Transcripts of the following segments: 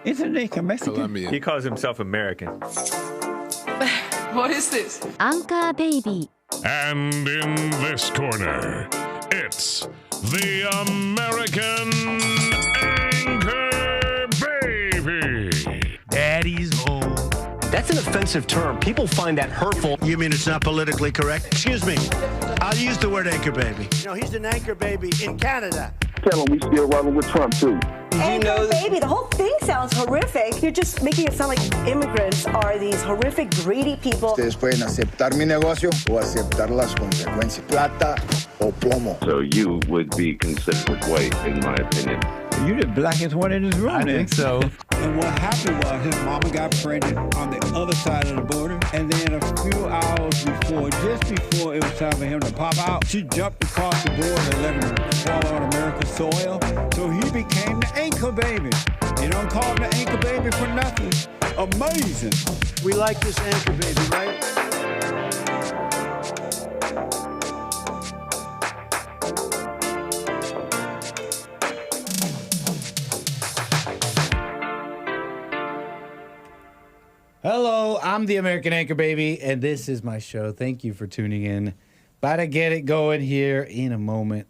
Isn't he Mexican? Colombian. He calls himself American. What is this? Anchor Baby. And in this corner, it's the American Anchor Baby. Daddy's home. That's an offensive term. People find that hurtful. You mean it's not politically correct? Excuse me. I'll use the word anchor baby. You know, he's an anchor baby in Canada. Tell him we still rolling with Trump, too. Anchor baby, the whole thing sounds horrific. You're just making it sound like immigrants are these horrific, greedy people. Ustedes pueden aceptar mi negocio o aceptar las consecuencias. Plata o plomo. So you would be considered white, in my opinion. You the blackest one in this room. I think so. And what happened was his mama got pregnant on the other side of the border. And then a few hours before, just before it was time for him to pop out, she jumped across the border and let him fall on American soil. So he became the anchor baby. You don't call him the anchor baby for nothing. Amazing. We like this anchor baby, right? Hello, I'm the American Anchor Baby, and this is my show. Thank you for tuning in. About to get it going here in a moment.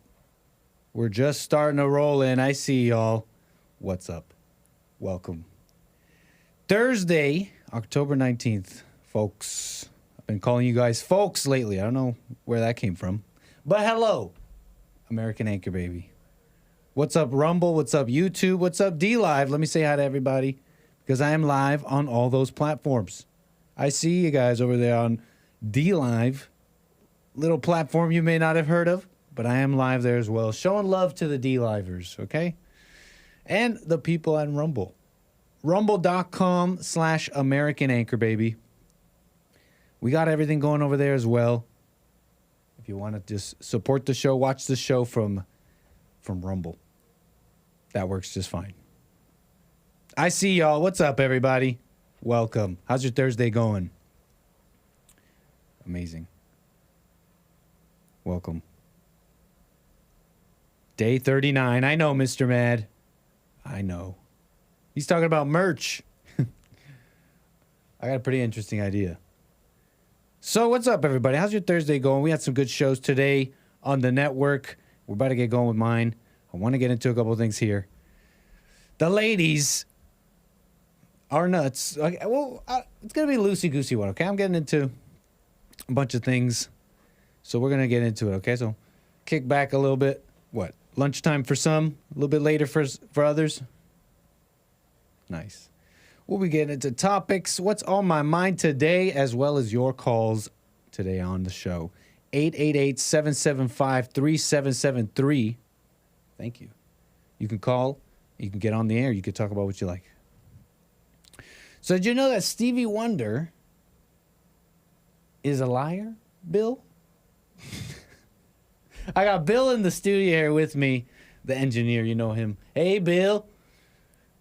We're just starting to roll in. I see y'all. What's up? Welcome. Thursday, October 19th, folks. I've been calling you guys folks lately. I don't know where that came from. But hello, American Anchor Baby. What's up, Rumble? What's up, YouTube? What's up, D-Live? Let me say hi to everybody, because I am live on all those platforms. I see you guys over there on D-Live, little platform you may not have heard of, but I am live there as well, showing love to the D-Livers, okay? And the people on Rumble. Rumble.com/American Anchor Baby. We got everything going over there as well. If you want to just support the show, watch the show from Rumble. That works just fine. I see y'all. What's up, everybody? Welcome. How's your Thursday going? Amazing. Welcome. Day 39. I know, Mr. Mad. I know. He's talking about merch. I got a pretty interesting idea. So what's up, everybody? How's your Thursday going? We had some good shows today on the network. We're about to get going with mine. I want to get into a couple of things here. The ladies are nuts. Okay, well, it's going to be a loosey-goosey one, okay? I'm getting into a bunch of things, so we're going to get into it, okay? So kick back a little bit. What? Lunchtime for some, a little bit later for others? Nice. We'll be getting into topics, what's on my mind today, as well as your calls today on the show. 888-775-3773. Thank you. You can call, you can get on the air, you can talk about what you like. So did you know that Stevie Wonder is a liar, Bill? I got Bill in the studio here with me, the engineer, you know him. Hey, Bill.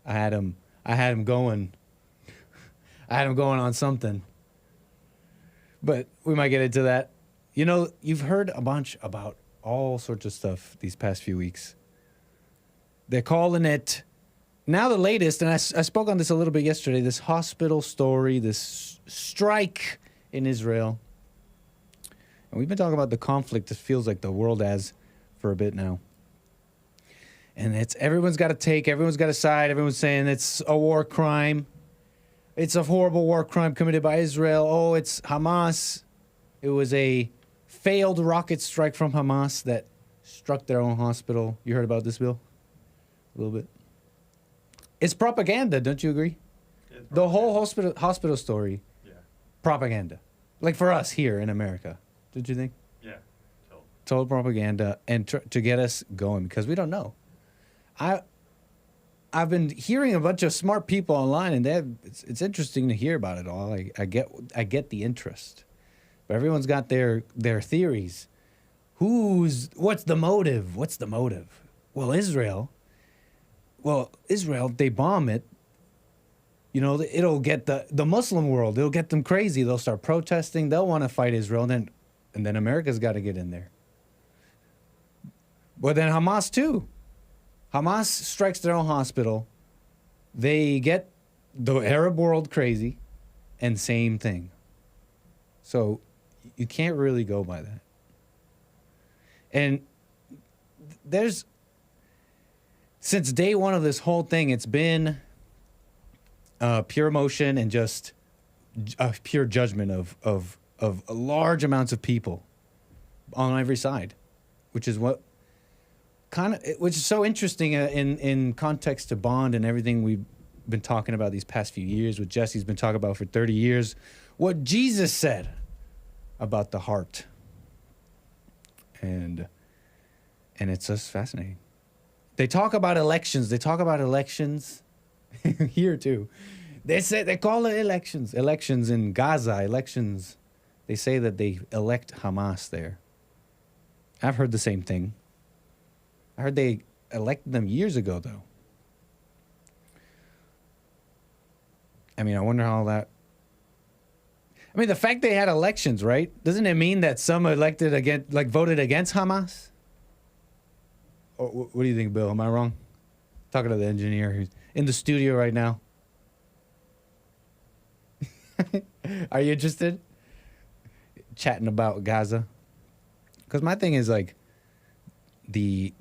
I had him going on something. But we might get into that. You know, you've heard a bunch about all sorts of stuff these past few weeks. They're calling it, now the latest, and I spoke on this a little bit yesterday, this hospital story, this strike in Israel. And we've been talking about the conflict it feels like the world has for a bit now. And it's everyone's got a take, everyone's got a side, everyone's saying it's a war crime. It's a horrible war crime committed by Israel. Oh, it's Hamas. It was a failed rocket strike from Hamas that struck their own hospital. You heard about this, Bill? A little bit. It's propaganda, don't you agree? The whole hospital story, propaganda. Like for us here in America, don't you think? Yeah, total propaganda, and to get us going, because we don't know. I've been hearing a bunch of smart people online, and it's interesting to hear about it all. I get the interest, but everyone's got their theories. What's the motive? What's the motive? Well, Israel, they bomb it. You know, it'll get the Muslim world. It'll get them crazy. They'll start protesting. They'll want to fight Israel, and then America's got to get in there. But then Hamas too. Hamas strikes their own hospital. they get the Arab world crazy, and same thing. So you can't really go by that. And there's, since day one of this whole thing, it's been pure emotion and just a pure judgment of large amounts of people on every side, which is what which is so interesting in context to Bond and everything we've been talking about these past few years, what Jesse's been talking about for 30 years, what Jesus said about the heart. And it's just fascinating. They talk about elections. Here too. They call it elections. Elections in Gaza, elections. They say that they elect Hamas there. I've heard the same thing. I heard they elected them years ago, though. I mean, I wonder how that... I mean, the fact they had elections, right? Doesn't it mean that some voted against Hamas? Or, what do you think, Bill? Am I wrong? Talking to the engineer who's in the studio right now. Are you interested? Chatting about Gaza? Because my thing is like the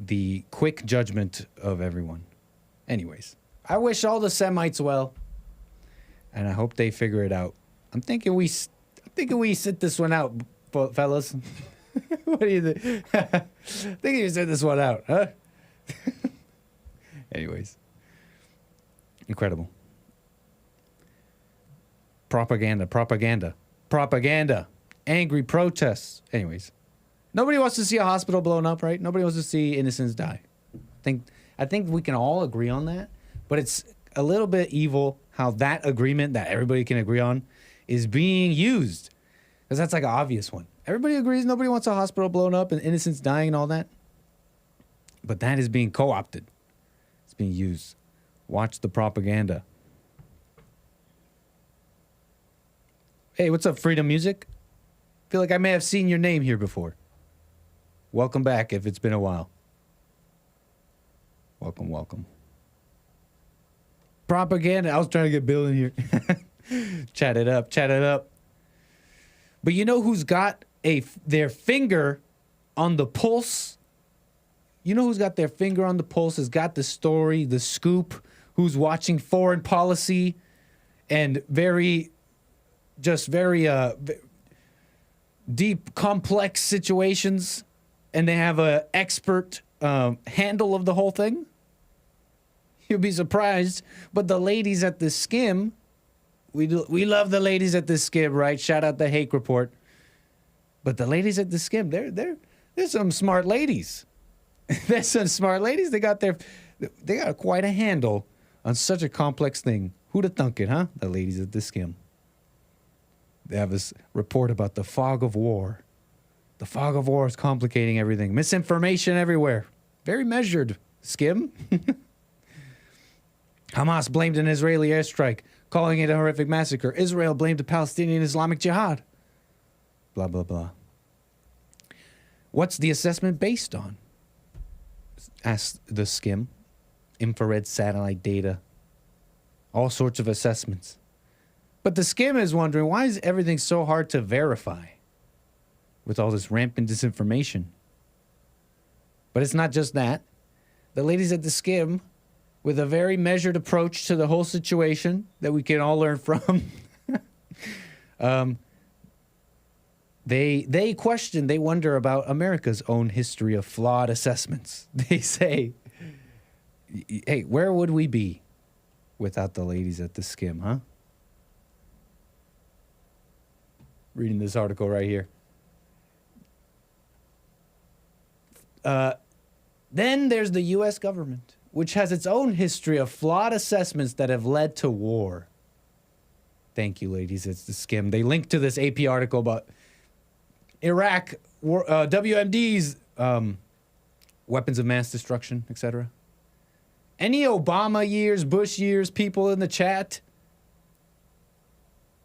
quick judgment of everyone. Anyways, I wish all the Semites well, and I hope they figure it out. I'm thinking we sit this one out, fellas. What do you think? I think you sit this one out, huh? Anyways, incredible. Propaganda. Angry protests. Anyways, nobody wants to see a hospital blown up, right? Nobody wants to see innocents die. I think we can all agree on that, but it's a little bit evil how that agreement that everybody can agree on is being used, because that's like an obvious one. Everybody agrees nobody wants a hospital blown up and innocents dying and all that, but that is being co-opted. It's being used. Watch the propaganda. Hey, what's up, Freedom Music? Feel like I may have seen your name here before. Welcome back if it's been a while. Welcome. Propaganda. I was trying to get Bill in here. Chat it up. But you know who's got their finger on the pulse? You know who's got their finger on the pulse, has got the story, the scoop, who's watching foreign policy and very deep, complex situations, and they have an expert handle of the whole thing? You'll be surprised. But the ladies at the Skim, we love the ladies at the Skim, right? Shout out the Hake Report. But the ladies at the Skim, they're some smart ladies. There's some smart ladies. They got quite a handle on such a complex thing. Who'd have thunk it, huh? The ladies at the Skim. They have this report about the fog of war. The fog of war is complicating everything. Misinformation everywhere. Very measured, Skim. Hamas blamed an Israeli airstrike, calling it a horrific massacre. Israel blamed the Palestinian Islamic Jihad. Blah, blah, blah. What's the assessment based on? Asked the Skim. Infrared satellite data. All sorts of assessments. But the Skim is wondering, why is everything so hard to verify with all this rampant disinformation? But it's not just that. The ladies at the Skim, with a very measured approach to the whole situation that we can all learn from, they question, they wonder about America's own history of flawed assessments. They say, hey, where would we be without the ladies at the Skim, huh? Reading this article right here. Then there's the U.S. government, which has its own history of flawed assessments that have led to war. Thank you, ladies. It's the Skim. They linked to this AP article about Iraq, WMDs, weapons of mass destruction, etc. Any Obama years, Bush years, people in the chat,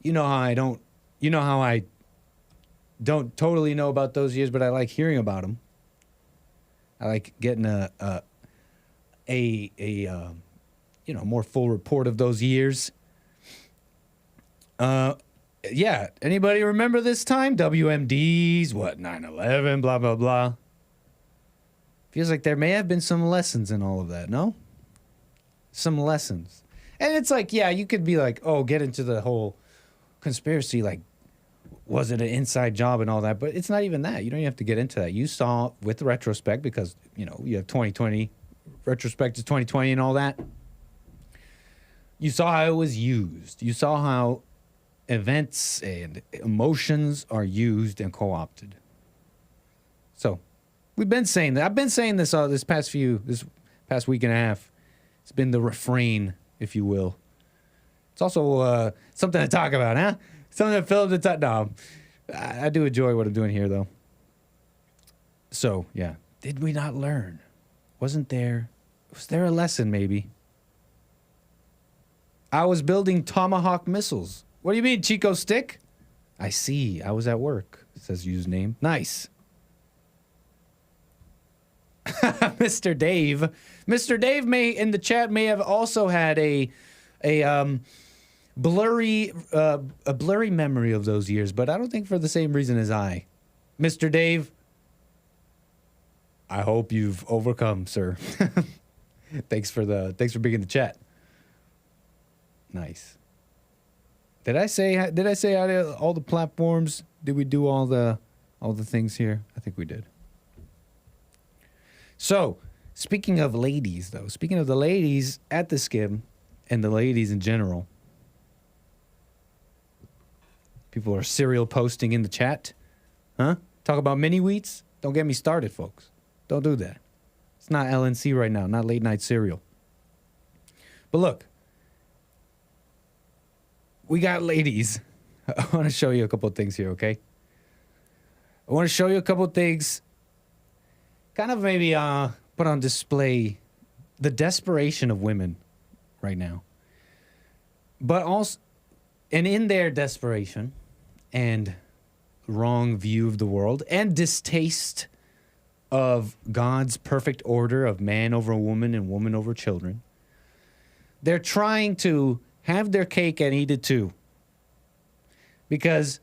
you know how I don't totally know about those years, but I like hearing about them. I like getting more full report of those years. Yeah, anybody remember this time? WMDs, 9/11, blah, blah, blah. Feels like there may have been some lessons in all of that, no? Some lessons. And it's like, yeah, you could be like, oh, get into the whole conspiracy, like, was it an inside job and all that? But it's not even that. You don't even have to get into that. You saw with retrospect, because, you have 2020, retrospect is 2020 and all that. You saw how it was used. You saw how events and emotions are used and co-opted. So we've been saying that. I've been saying this this past week and a half. It's been the refrain, if you will. It's also something to talk about, huh? Something to fill up the time. No, I do enjoy what I'm doing here, though. So, yeah. Did we not learn? Was there a lesson, maybe? I was building Tomahawk missiles. What do you mean, Chico Stick? I see. I was at work, says username. Nice. Mr. Dave. Mr. Dave in the chat may have also had a blurry memory of those years, but I don't think for the same reason as I. Mr. Dave, I hope you've overcome, sir. Thanks for being in the chat. Nice. Did I say out of all the platforms? Did we do all the things here? I think we did. So, speaking of ladies, though, speaking of the ladies at the Skim and the ladies in general, people are serial posting in the chat. Huh? Talk about mini wheats? Don't get me started, folks. Don't do that. It's not LNC right now, not late night cereal. But look, we got ladies. I want to show you a couple of things here, okay? I want to show you a couple of things, kind of maybe put on display the desperation of women right now. But also, and in their desperation and wrong view of the world and distaste of God's perfect order of man over woman and woman over children, they're trying to have their cake and eat it too. Because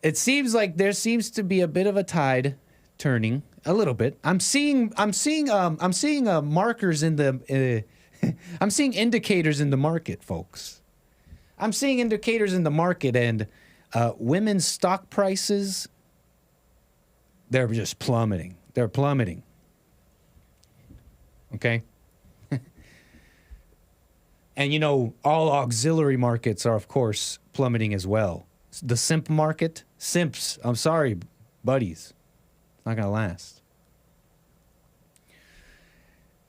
it seems like there seems to be a bit of a tide turning a little bit. I'm seeing markers in the I'm seeing indicators in the market, folks. I'm seeing indicators in the market, and women's stock prices, they're just plummeting. They're plummeting. Okay? And, all auxiliary markets are, of course, plummeting as well. The simp market, simps, I'm sorry, buddies. It's not going to last.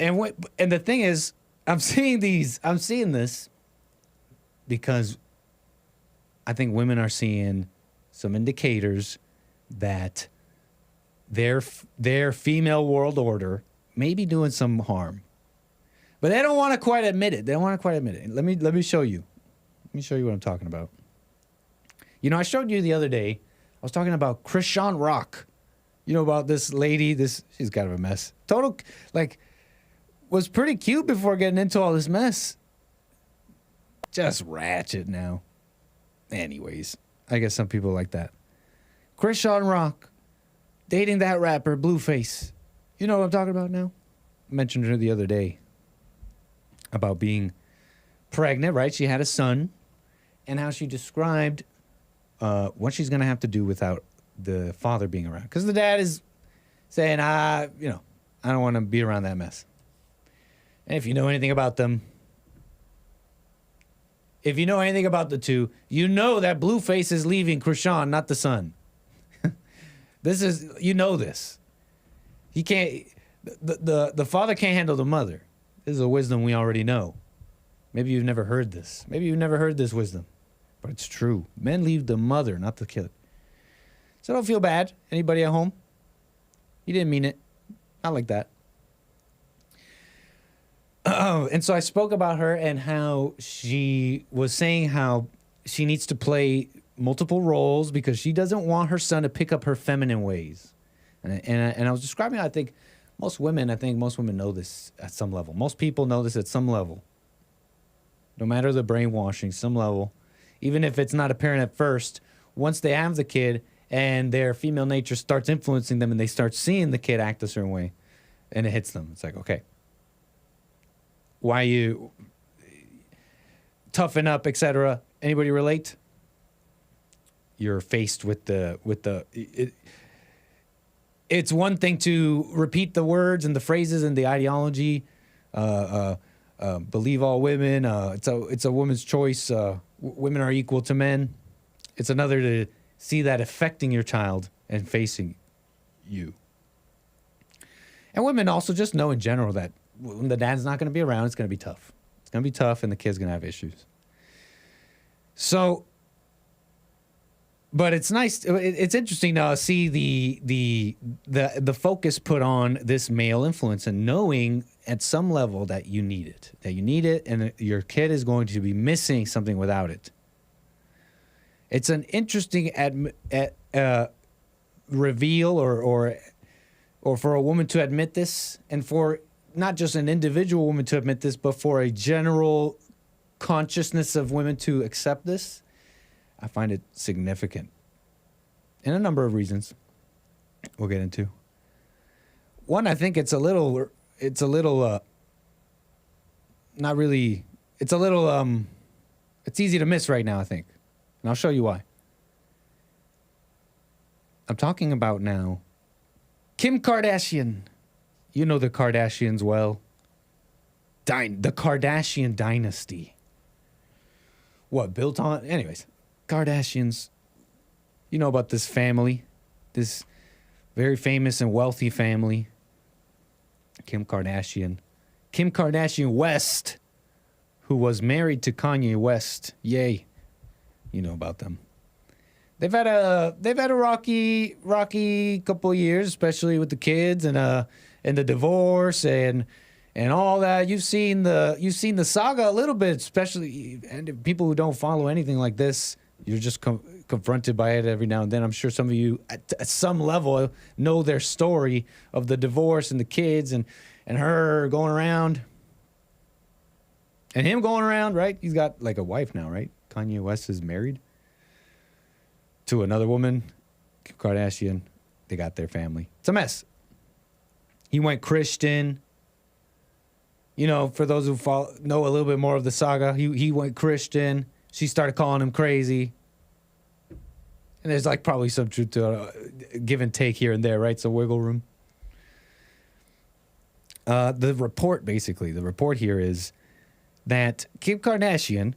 And the thing is, I'm seeing this because I think women are seeing some indicators that their female world order may be doing some harm. But they don't want to quite admit it. Let me show you. Let me show you what I'm talking about. I showed you the other day, I was talking about Krishan Rock. About this lady, she's kind of a mess. Total, was pretty cute before getting into all this mess. Just ratchet now. Anyways, I guess some people like that. Krishan Rock, dating that rapper, Blueface. You know what I'm talking about now? I mentioned her the other day. About being pregnant, right? She had a son, and how she described what she's going to have to do without the father being around. Because the dad is saying, I don't want to be around that mess. And if you know anything about them, if you know anything about the two, you know that Blueface is leaving Krishan, not the son. This. He can't, the father can't handle the mother. This is a wisdom we already know. Maybe you've never heard this. Maybe you've never heard this wisdom. But it's true. Men leave the mother, not the kid. So don't feel bad. Anybody at home? You didn't mean it. Not like that. And so I spoke about her and how she was saying how she needs to play multiple roles because she doesn't want her son to pick up her feminine ways. And I was describing, I think, Most women, I think most women know this at some level. Most people know this at some level. No matter the brainwashing, some level. Even if it's not apparent at first, once they have the kid and their female nature starts influencing them and they start seeing the kid act a certain way and it hits them. It's like, okay, why you toughen up, etc. Anybody relate? You're faced with it's one thing to repeat the words and the phrases and the ideology, believe all women, it's a woman's choice, women are equal to men. It's another to see that affecting your child and facing you. And women also just know in general that when the dad's not going to be around, it's going to be tough. It's going to be tough and the kid's going to have issues. So, but it's nice. It's interesting to see the focus put on this male influence and knowing at some level that you need it, and your kid is going to be missing something without it. It's an interesting reveal, or for a woman to admit this, and for not just an individual woman to admit this, but for a general consciousness of women to accept this. I find it significant in a number of reasons we'll get into. One, I think it's a little not really, it's easy to miss right now, I think. And I'll show you why. I'm talking about now Kim Kardashian. You know the Kardashians well. The Kardashian dynasty. What, built on? Anyways, Kardashians. You know about this family. This very famous and wealthy family. Kim Kardashian. Kim Kardashian West, who was married to Kanye West. Yay. You know about them. They've had a rocky couple of years, especially with the kids and the divorce and all that. You've seen the saga a little bit, especially, and people who don't follow anything like this, you're just confronted by it every now and then. I'm sure some of you at some level know their story of the divorce and the kids and her going around and him going around, right? He's got like a wife now, right? Kanye West is married to another woman, Kim Kardashian. They got their family. It's a mess. He went Christian. You know, for those who know a little bit more of the saga, he went Christian. She started calling him crazy. And there's like probably some truth to give and take here and there, right? So wiggle room. The report here is that Kim Kardashian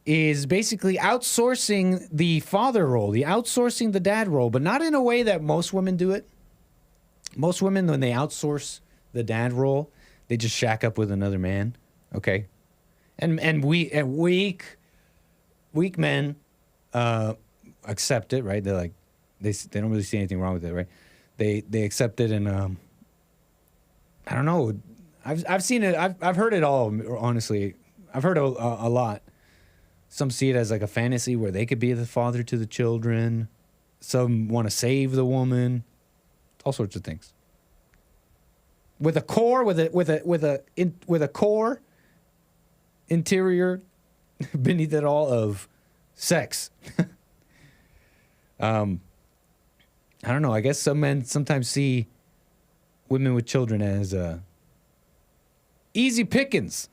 is basically outsourcing the father role, outsourcing the dad role, but not in a way that most women do it. Most women, when they outsource the dad role, they just shack up with another man, okay? And weak men accept it, right? They're like, they don't really see anything wrong with it, right? They accept it, and I don't know. I've seen it. I've heard it all. Honestly, I've heard a lot. Some see it as like a fantasy where they could be the father to the children. Some want to save the woman. All sorts of things. With a core, with a core interior beneath it all of sex. I don't know. I guess some men sometimes see women with children as easy pickings.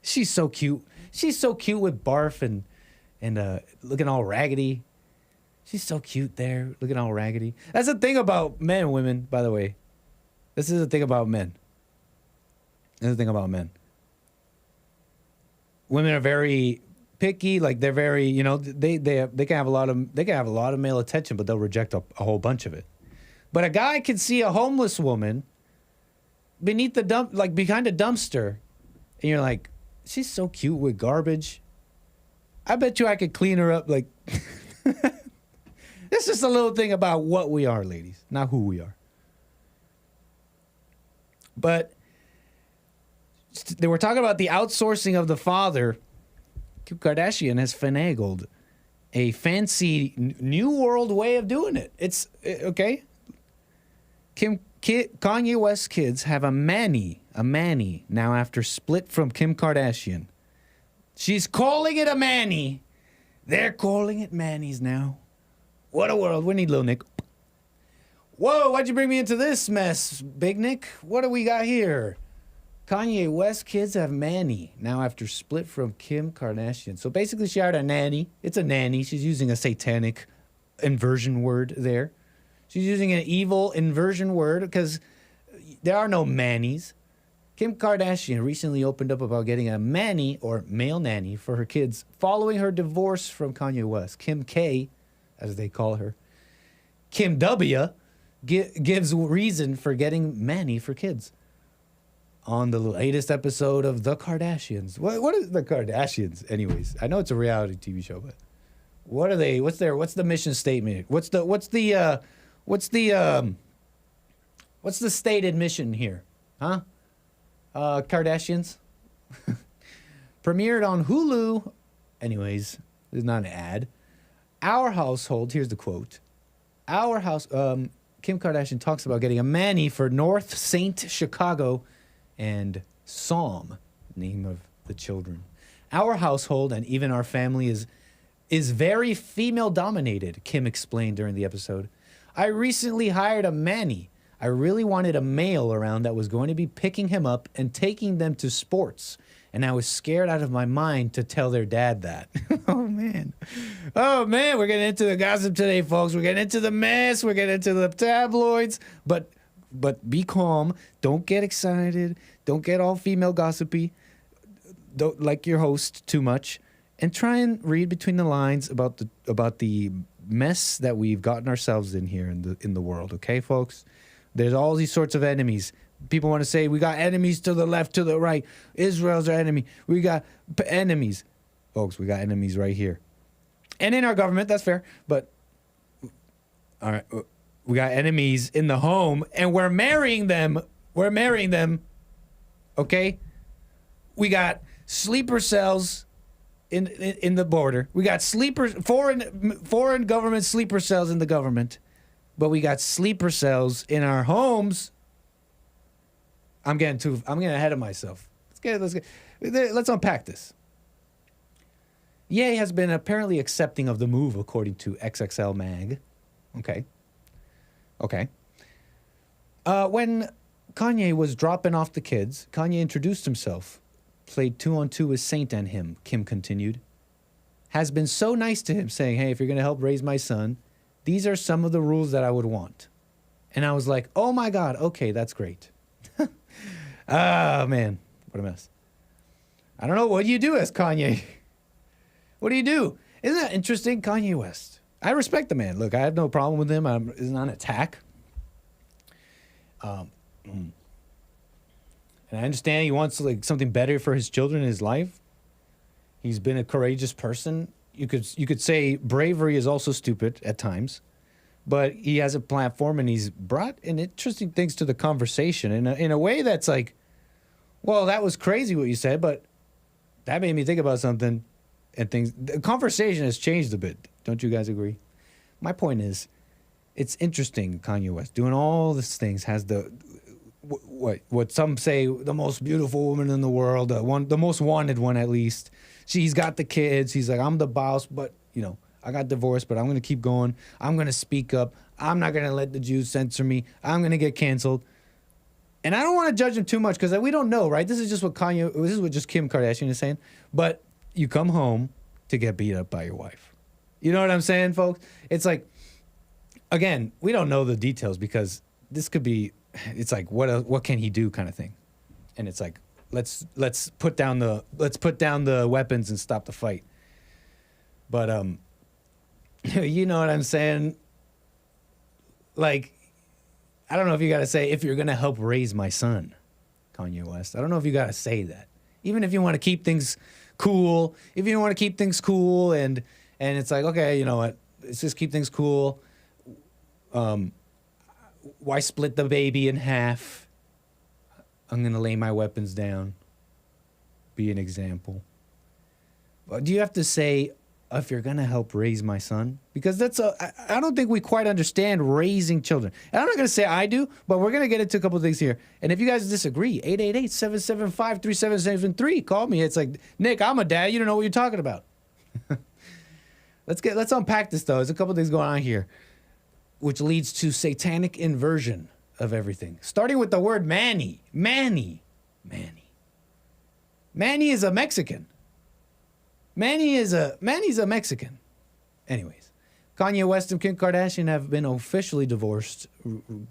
She's so cute. She's so cute with barf and looking all raggedy. She's so cute there, looking all raggedy. That's the thing about men and women, by the way. This is the thing about men. Women are very picky, like they're very, you know, they can have a lot of male attention, but they'll reject a whole bunch of it. But a guy can see a homeless woman beneath the dump, like behind a dumpster, and you're like, she's so cute with garbage. I bet you I could clean her up. Like, this is a little thing about what we are, ladies, not who we are. But they were talking about the outsourcing of the father. Kim Kardashian has finagled a fancy new world way of doing it. It's okay. Kim Kanye West kids have a manny now after split from Kim Kardashian. She's calling it a manny. They're calling it mannies now. What a world. We need Lil Nick. Whoa, why'd you bring me into this mess, Big Nick? What do we got here? Kanye West kids have manny now after split from Kim Kardashian. So basically she hired a nanny. It's a nanny. She's using a satanic inversion word there. She's using an evil inversion word because there are no mannies. Kim Kardashian recently opened up about getting a manny or male nanny for her kids following her divorce from Kanye West. Kim K, as they call her. Kim W gives reason for getting manny for kids. On the latest episode of The Kardashians. What is The Kardashians, anyways? I know it's a reality TV show, but what are they? What's the mission statement? What's the stated mission here? Huh? Kardashians? Premiered on Hulu. Anyways, there's not an ad. Our household, here's the quote. Our house, Kim Kardashian talks about getting a manny for North Saint Chicago and Psalm, name of the children. Our household and even our family is very female dominated, Kim explained during the episode. I recently hired a manny. I really wanted a male around that was going to be picking him up and taking them to sports. And I was scared out of my mind to tell their dad that. Oh, man. Oh, man, we're getting into the gossip today, folks. We're getting into the mess. We're getting into the tabloids. But be calm. Don't get excited. Don't get all female gossipy. Don't like your host too much. And try and read between the lines about the mess that we've gotten ourselves in here in the world. Okay, folks? There's all these sorts of enemies. People want to say we got enemies to the left, to the right. Israel's our enemy. We got enemies. Folks, we got enemies right here. And in our government, that's fair. But, all right, we got enemies in the home, and we're marrying them. We're marrying them, okay? We got sleeper cells in the border. We got foreign government sleeper cells in the government. But we got sleeper cells in our homes. I'm getting ahead of myself. Let's unpack this. Ye has been apparently accepting of the move, according to XXL Mag. Okay. When Kanye was dropping off the kids, Kanye introduced himself, played 2-on-2 with Saint and him, Kim continued. Has been so nice to him, saying, hey, if you're going to help raise my son, these are some of the rules that I would want. And I was like, oh my God, okay, that's great. Ah, man, what a mess. I don't know, what do you do as Kanye? What do you do? Isn't that interesting? Kanye West. I respect the man. Look, I have no problem with him. It's not an attack. And I understand he wants something better for his children in his life. He's been a courageous person. You could say bravery is also stupid at times, but he has a platform and he's brought in interesting things to the conversation in a way that's like, well, that was crazy what you said, but that made me think about something, and things. The conversation has changed a bit. Don't you guys agree? My point is, it's interesting. Kanye West doing all these things has what some say the most beautiful woman in the world, the most wanted one at least. She's got the kids. He's like, I'm the boss, but I got divorced, but I'm gonna keep going. I'm gonna speak up. I'm not gonna let the Jews censor me. I'm gonna get canceled. And I don't want to judge him too much because we don't know, right? This is just what Kim Kardashian is saying. But you come home to get beat up by your wife. You know what I'm saying, folks? It's like, again, we don't know the details because this could be. It's like what can he do kind of thing, and it's like let's put down the weapons and stop the fight. But you know what I'm saying? Like, I don't know if you got to say, if you're going to help raise my son, Kanye West. I don't know if you got to say that. Even if you want to keep things cool, and it's like, okay, you know what? Let's just keep things cool. Why split the baby in half? I'm going to lay my weapons down. Be an example. Do you have to say, if you're gonna help raise my son, because I don't think we quite understand raising children. And I'm not gonna say I do, but we're gonna get into a couple of things here. And if you guys disagree, 888-775-3773, call me. It's like, Nick, I'm a dad. You don't know what you're talking about. Let's unpack this though. There's a couple of things going on here, which leads to satanic inversion of everything. Starting with the word Manny. Manny is a Mexican. Manny's a Mexican. Anyways, Kanye West and Kim Kardashian have been officially divorced.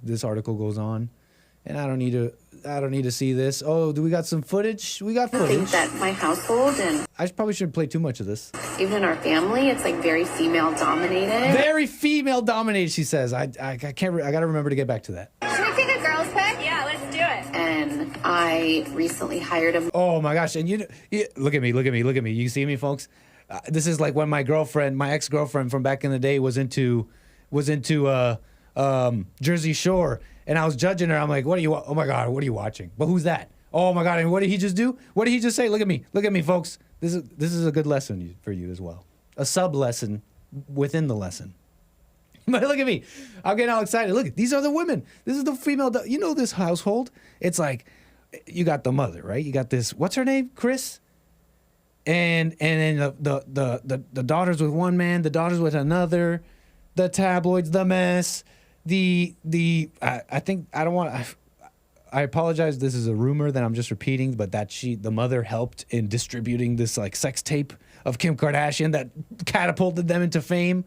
This article goes on, and I don't need to see this. Oh, do we got some footage? We got footage. I think that my household and Probably shouldn't play too much of this. Even in our family, it's like very female dominated. Very female dominated, she says. I can't. I gotta remember to get back to that. Should we take a girls' pick? Yeah, let's do it. And I recently hired a. Oh my gosh! And you look at me. You see me, folks? This is like when my ex-girlfriend from back in the day was into Jersey Shore, and I was judging her. I'm like, oh my God, what are you watching? But who's that? Oh my God! And what did he just do? What did he just say? Look at me, folks. This is a good lesson for you as well. A sub lesson within the lesson. But look at me. I'm getting all excited. Look, these are the women. This is the female. You know this household. It's like you got the mother, right? You got this. What's her name? Chris. And then the daughters with one man, the daughters with another, the tabloids, the mess, I think I don't want. I apologize. This is a rumor that I'm just repeating, but that the mother helped in distributing this like sex tape of Kim Kardashian that catapulted them into fame.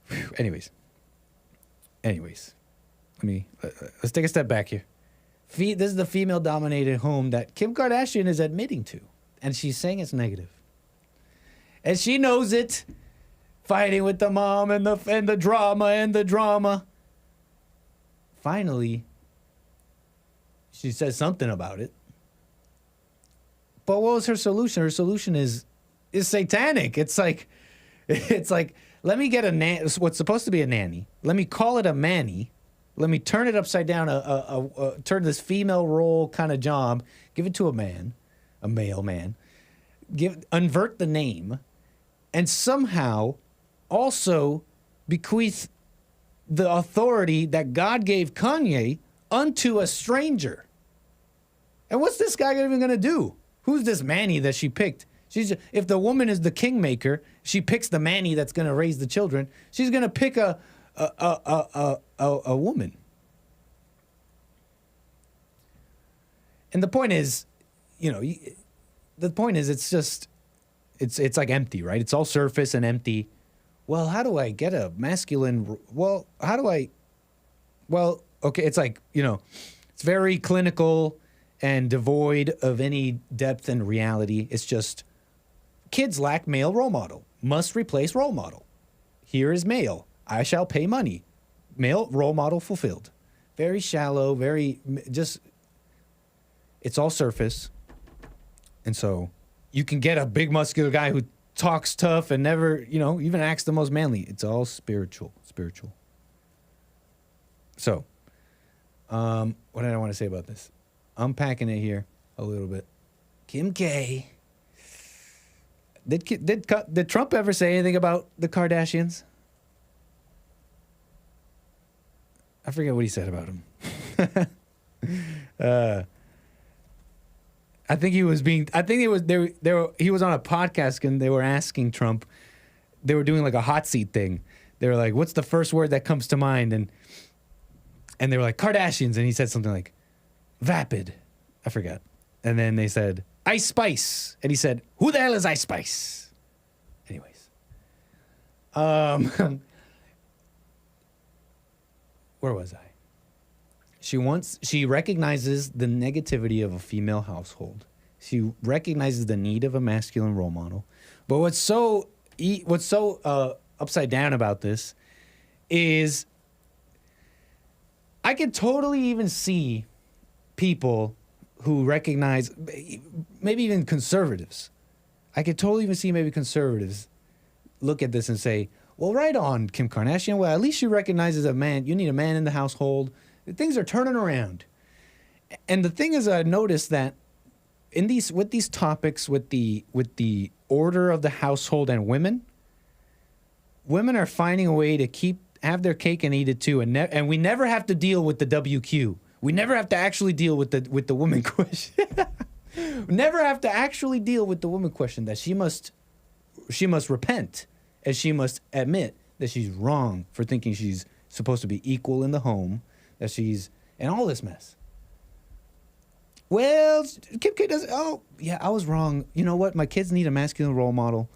Whew. Anyways, let's take a step back here. This is the female-dominated home that Kim Kardashian is admitting to, and she's saying it's negative, and she knows it. Fighting with the mom and the drama. Finally, she says something about it. But what was her solution? Her solution is satanic. It's like, let me get what's supposed to be a nanny. Let me call it a manny. Let me turn it upside down. Turn this female role kind of job. Give it to a man, a male man. Invert the name, and somehow also bequeath the authority that God gave Kanye unto a stranger. And what's this guy even going to do? Who's this Manny that she picked? If the woman is the kingmaker, she picks the Manny that's going to raise the children. She's going to pick a woman. And the point is, it's like empty, right? It's all surface and empty. Well, how do I get a masculine? Well, okay, it's like, it's very clinical and devoid of any depth and reality. It's just kids lack male role model. Must replace role model. Here is male. I shall pay money. Male role model fulfilled. Very shallow, it's all surface. And so you can get a big muscular guy who talks tough and never, even acts the most manly. It's all spiritual. So, what did I want to say about this? Unpacking it here a little bit. Kim K. Did Trump ever say anything about the Kardashians? I forget what he said about them. He was on a podcast and they were asking Trump, they were doing like a hot seat thing. They were like, what's the first word that comes to mind? And they were like, Kardashians. And he said something like, vapid. I forgot. And then they said, Ice Spice. And he said, who the hell is Ice Spice? Anyways. Where was I? She recognizes the negativity of a female household. She recognizes the need of a masculine role model. But what's so upside down about this is I could totally even see people who recognize, maybe even conservatives. I could totally even see maybe conservatives look at this and say, well, right on, Kim Kardashian. Well, at least she recognizes a man. You need a man in the household. Things are turning around. And the thing is, I noticed that with these topics, with the order of the household and women are finding a way to have their cake and eat it too, and we never have to deal with the WQ. We never have to actually deal with the woman question. We never have to actually deal with the woman question that she must repent, and she must admit that she's wrong for thinking she's supposed to be equal in the home, and all this mess. Well, Kim K does. Oh, yeah, I was wrong. You know what? My kids need a masculine role model.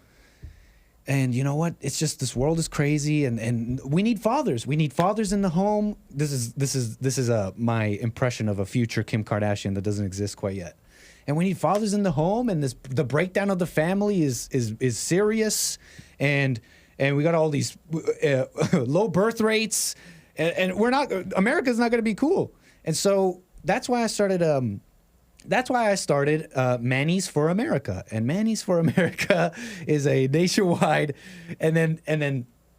And you know what? It's just this world is crazy, and we need fathers. We need fathers in the home. This is my impression of a future Kim Kardashian that doesn't exist quite yet. And we need fathers in the home, and the breakdown of the family is serious, and we got all these low birth rates, and America's not going to be cool. And so that's why I started. Manny's for America, and Manny's for America is a nationwide, and then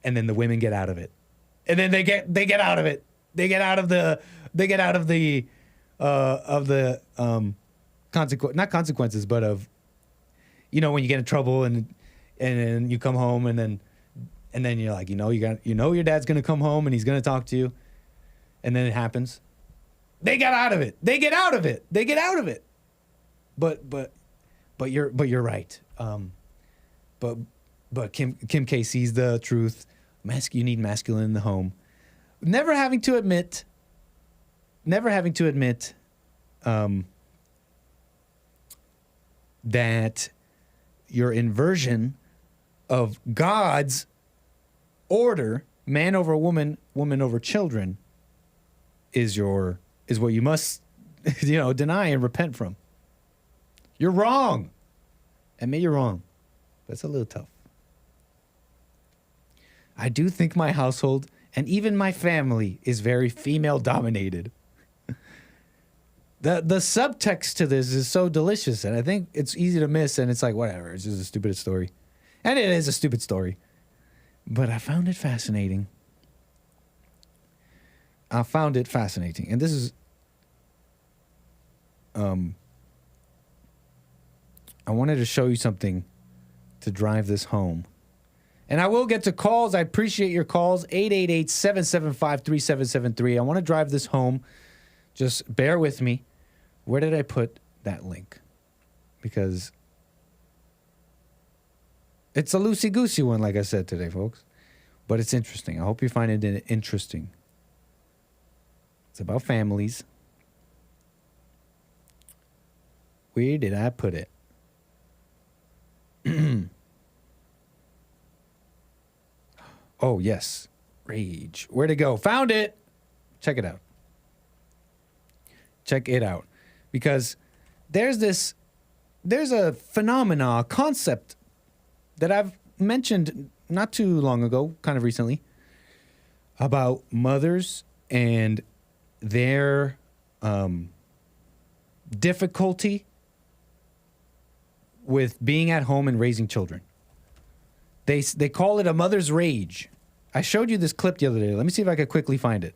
the women get out of it, and then they get out of it. They get out of the not consequences, but of, when you get in trouble and you come home and then you're like, your dad's gonna come home and he's gonna talk to you, and then it happens. They get out of it. They get out of it. They get out of it. But you're right. But Kim K sees the truth. You need masculine in the home. Never having to admit that your inversion of God's order, man over woman, woman over children, is what you must, deny and repent from. You're wrong. Admit you're wrong. That's a little tough. I do think my household and even my family is very female dominated. The subtext to this is so delicious, and I think it's easy to miss, and it's like, whatever, it's just a stupid story. And it is a stupid story. But I found it fascinating. And this is I wanted to show you something to drive this home. And I will get to calls. I appreciate your calls. 888-775-3773. I want to drive this home. Just bear with me. Where did I put that link? Because it's a loosey-goosey one, like I said today, folks. But it's interesting. I hope you find it interesting. It's about families. Where did I put it? Oh, yes. Rage. Where'd it go? Found it. Check it out. Check it out. Because there's a phenomena, a concept that I've mentioned not too long ago, kind of recently, about mothers and their difficulty with being at home and raising children. They call it a mother's rage. I showed you this clip the other day. Let me see if I could quickly find it.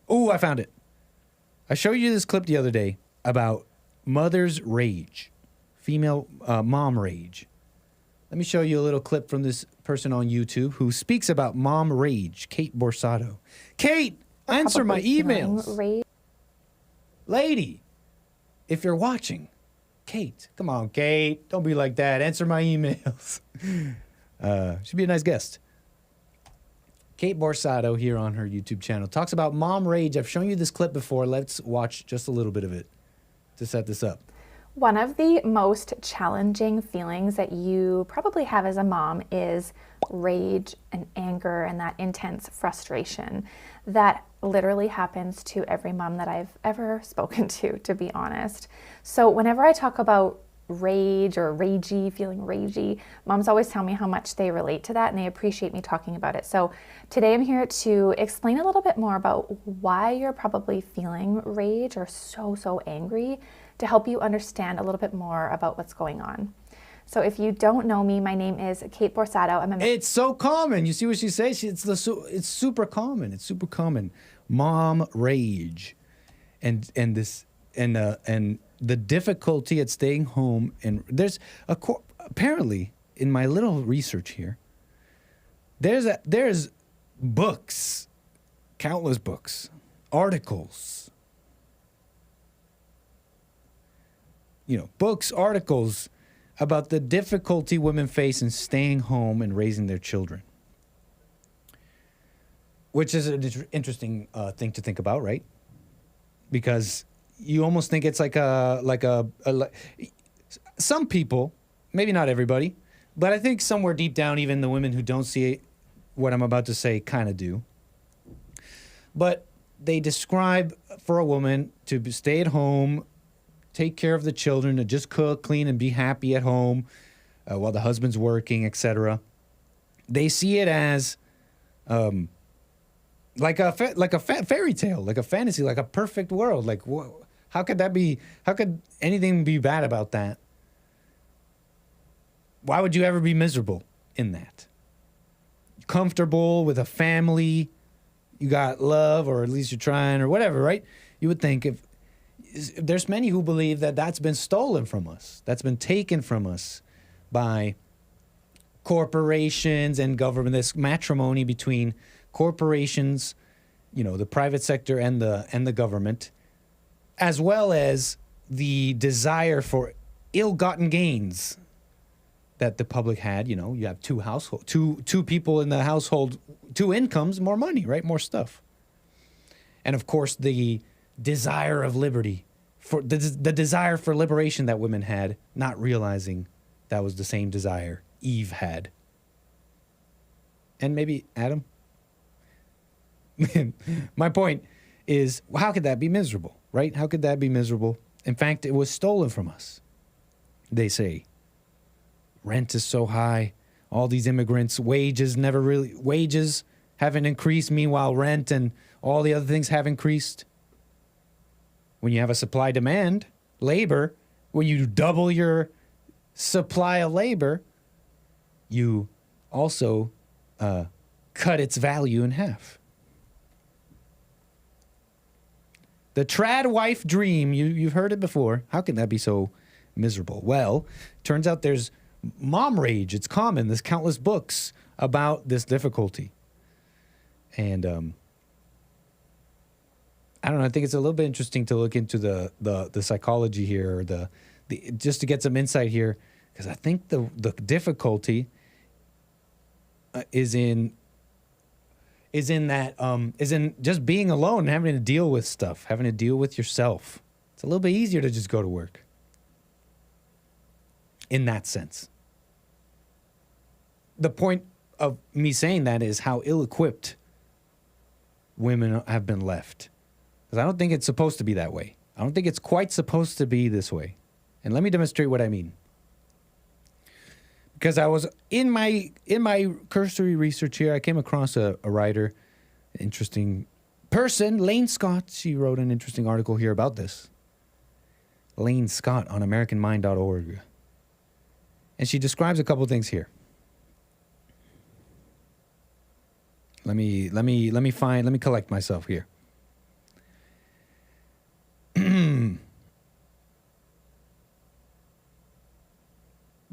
Oh, I found it. I showed you this clip the other day about mother's rage, female mom rage. Let me show you a little clip from this person on YouTube who speaks about mom rage, 𝒏𝒊𝒂𝒎. Kate, answer my emails. Lady, if you're watching, Kate, come on, Kate. Don't be like that. Answer my emails. She'd be a nice guest. 𝒏𝒊𝒂𝒎 here on her YouTube channel talks about mom rage. I've shown you this clip before. Let's watch just a little bit of it to set this up. One of the most challenging feelings that you probably have as a mom is rage and anger and that intense frustration that literally happens to every mom that I've ever spoken to be honest. So whenever I talk about rage or ragey, feeling ragey, moms always tell me how much they relate to that and they appreciate me talking about it. So today I'm here to explain a little bit more about why you're probably feeling rage or so angry, to help you understand a little bit more about what's going on. So if you don't know me, my name is 𝒏𝒊𝒂𝒎. It's so common. You see what she says? It's super common. It's super common. Mom rage, and the difficulty at staying home. And there's apparently in my little research here, there's books, countless books, articles, books, articles about the difficulty women face in staying home and raising their children. Which is an interesting thing to think about, right? Because you almost think it's like some people, maybe not everybody, but I think somewhere deep down, even the women who don't see what I'm about to say kind of do. But they describe for a woman to stay at home, take care of the children, to just cook, clean, and be happy at home while the husband's working, etc. They see it as like a fairy tale, like a fantasy, like a perfect world. Like, how could that be? How could anything be bad about that? Why would you ever be miserable in that? Comfortable with a family, you got love, or at least you're trying, or whatever, right? You would think if there's many who believe that that's been stolen from us, that's been taken from us by corporations and government. This matrimony between corporations, the private sector and the government, as well as the desire for ill-gotten gains that the public had. You have two people in the household, two incomes, more money, right? More stuff. And of course, the desire of liberty, for the desire for liberation that women had, not realizing that was the same desire Eve had. And maybe Adam. My point is, how could that be miserable, right? How could that be miserable? In fact, it was stolen from us. They say rent is so high, all these immigrants, wages haven't increased. Meanwhile, rent and all the other things have increased. When you have a supply demand, labor, when you double your supply of labor, you also cut its value in half. The trad wife dream, you've heard it before. How can that be so miserable? Well, turns out there's mom rage. It's common. There's countless books about this difficulty. And I don't know, I think it's a little bit interesting to look into the psychology here, or the just to get some insight here, because I think the difficulty is in just being alone and having to deal with stuff, having to deal with yourself. It's a little bit easier to just go to work. In that sense. The point of me saying that is how ill-equipped women have been left. Because I don't think it's supposed to be that way. I don't think it's quite supposed to be this way. And let me demonstrate what I mean. Because I was in my cursory research here, I came across a writer, an interesting person, Lane Scott. She wrote an interesting article here about this. Lane Scott on AmericanMind.org. And she describes a couple things here. Let me collect myself here.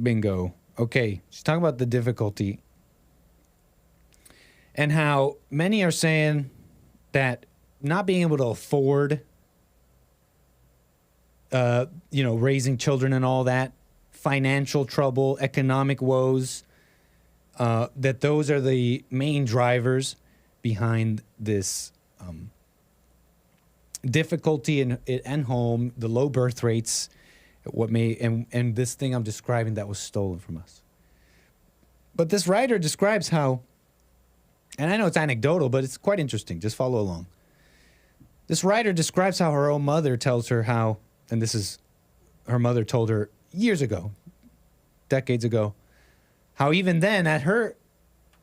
Bingo. Okay, she's talking about the difficulty and how many are saying that not being able to afford, raising children and all that, financial trouble, economic woes, that those are the main drivers behind this difficulty in home, the low birth rates, and this thing I'm describing that was stolen from us. But this writer describes how, and I know it's anecdotal, but it's quite interesting. Just follow along. This writer describes how her own mother tells her how, and this is her mother told her years ago, decades ago, how even then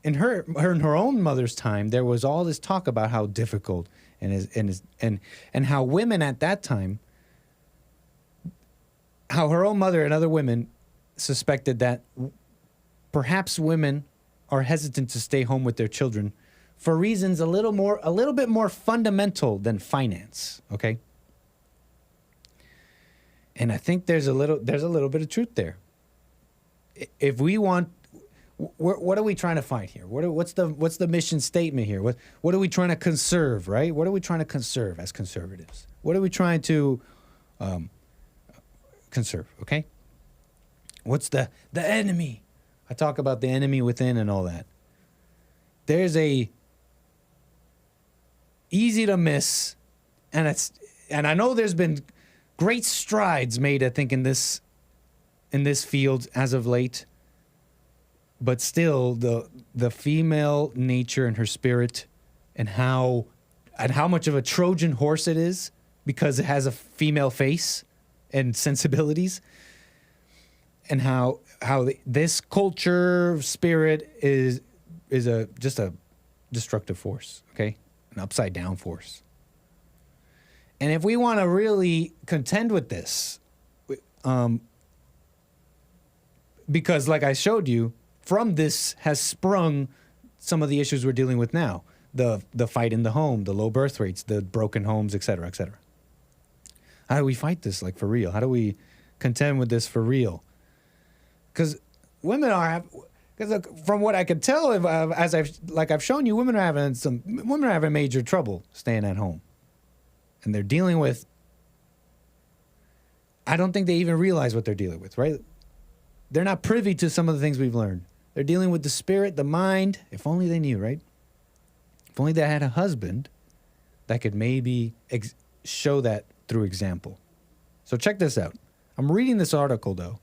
in her own mother's time, there was all this talk about how difficult and how women at that time, how her own mother and other women suspected that perhaps women are hesitant to stay home with their children for reasons a little bit more fundamental than finance, okay? And I think there's a little bit of truth there. If we want, what are we trying to fight here? What's the mission statement here? What are we trying to conserve, right? What are we trying to conserve as conservatives? What are we trying to conserve, okay? What's the enemy? I talk about the enemy within and all that. There's a easy to miss, and I know there's been great strides made, I think, in this field as of late. But still, the female nature and her spirit, and how much of a Trojan horse it is because it has a female face and sensibilities, and how this culture spirit is just a destructive force, okay, an upside down force. And if we want to really contend with this, because like I showed you, from this has sprung some of the issues we're dealing with now. The fight in the home, the low birth rates, the broken homes, et cetera, et cetera. How do we fight this, like, for real? How do we contend with this for real? Because women are, because from what I could tell, as I've shown you, women are having major trouble staying at home. And they're dealing with, I don't think they even realize what they're dealing with, right? They're not privy to some of the things we've learned. They're dealing with the spirit, the mind. If only they knew, right? If only they had a husband that could maybe show that through example. So check this out. I'm reading this article, though,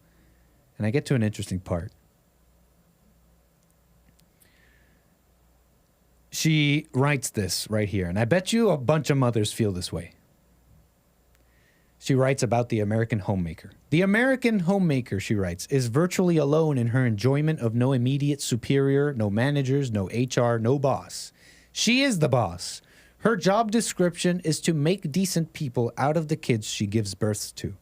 and I get to an interesting part. She writes this right here, and I bet you a bunch of mothers feel this way. She writes about the American homemaker. The American homemaker, she writes, is virtually alone in her enjoyment of no immediate superior, no managers, no HR, no boss. She is the boss. Her job description is to make decent people out of the kids she gives birth to,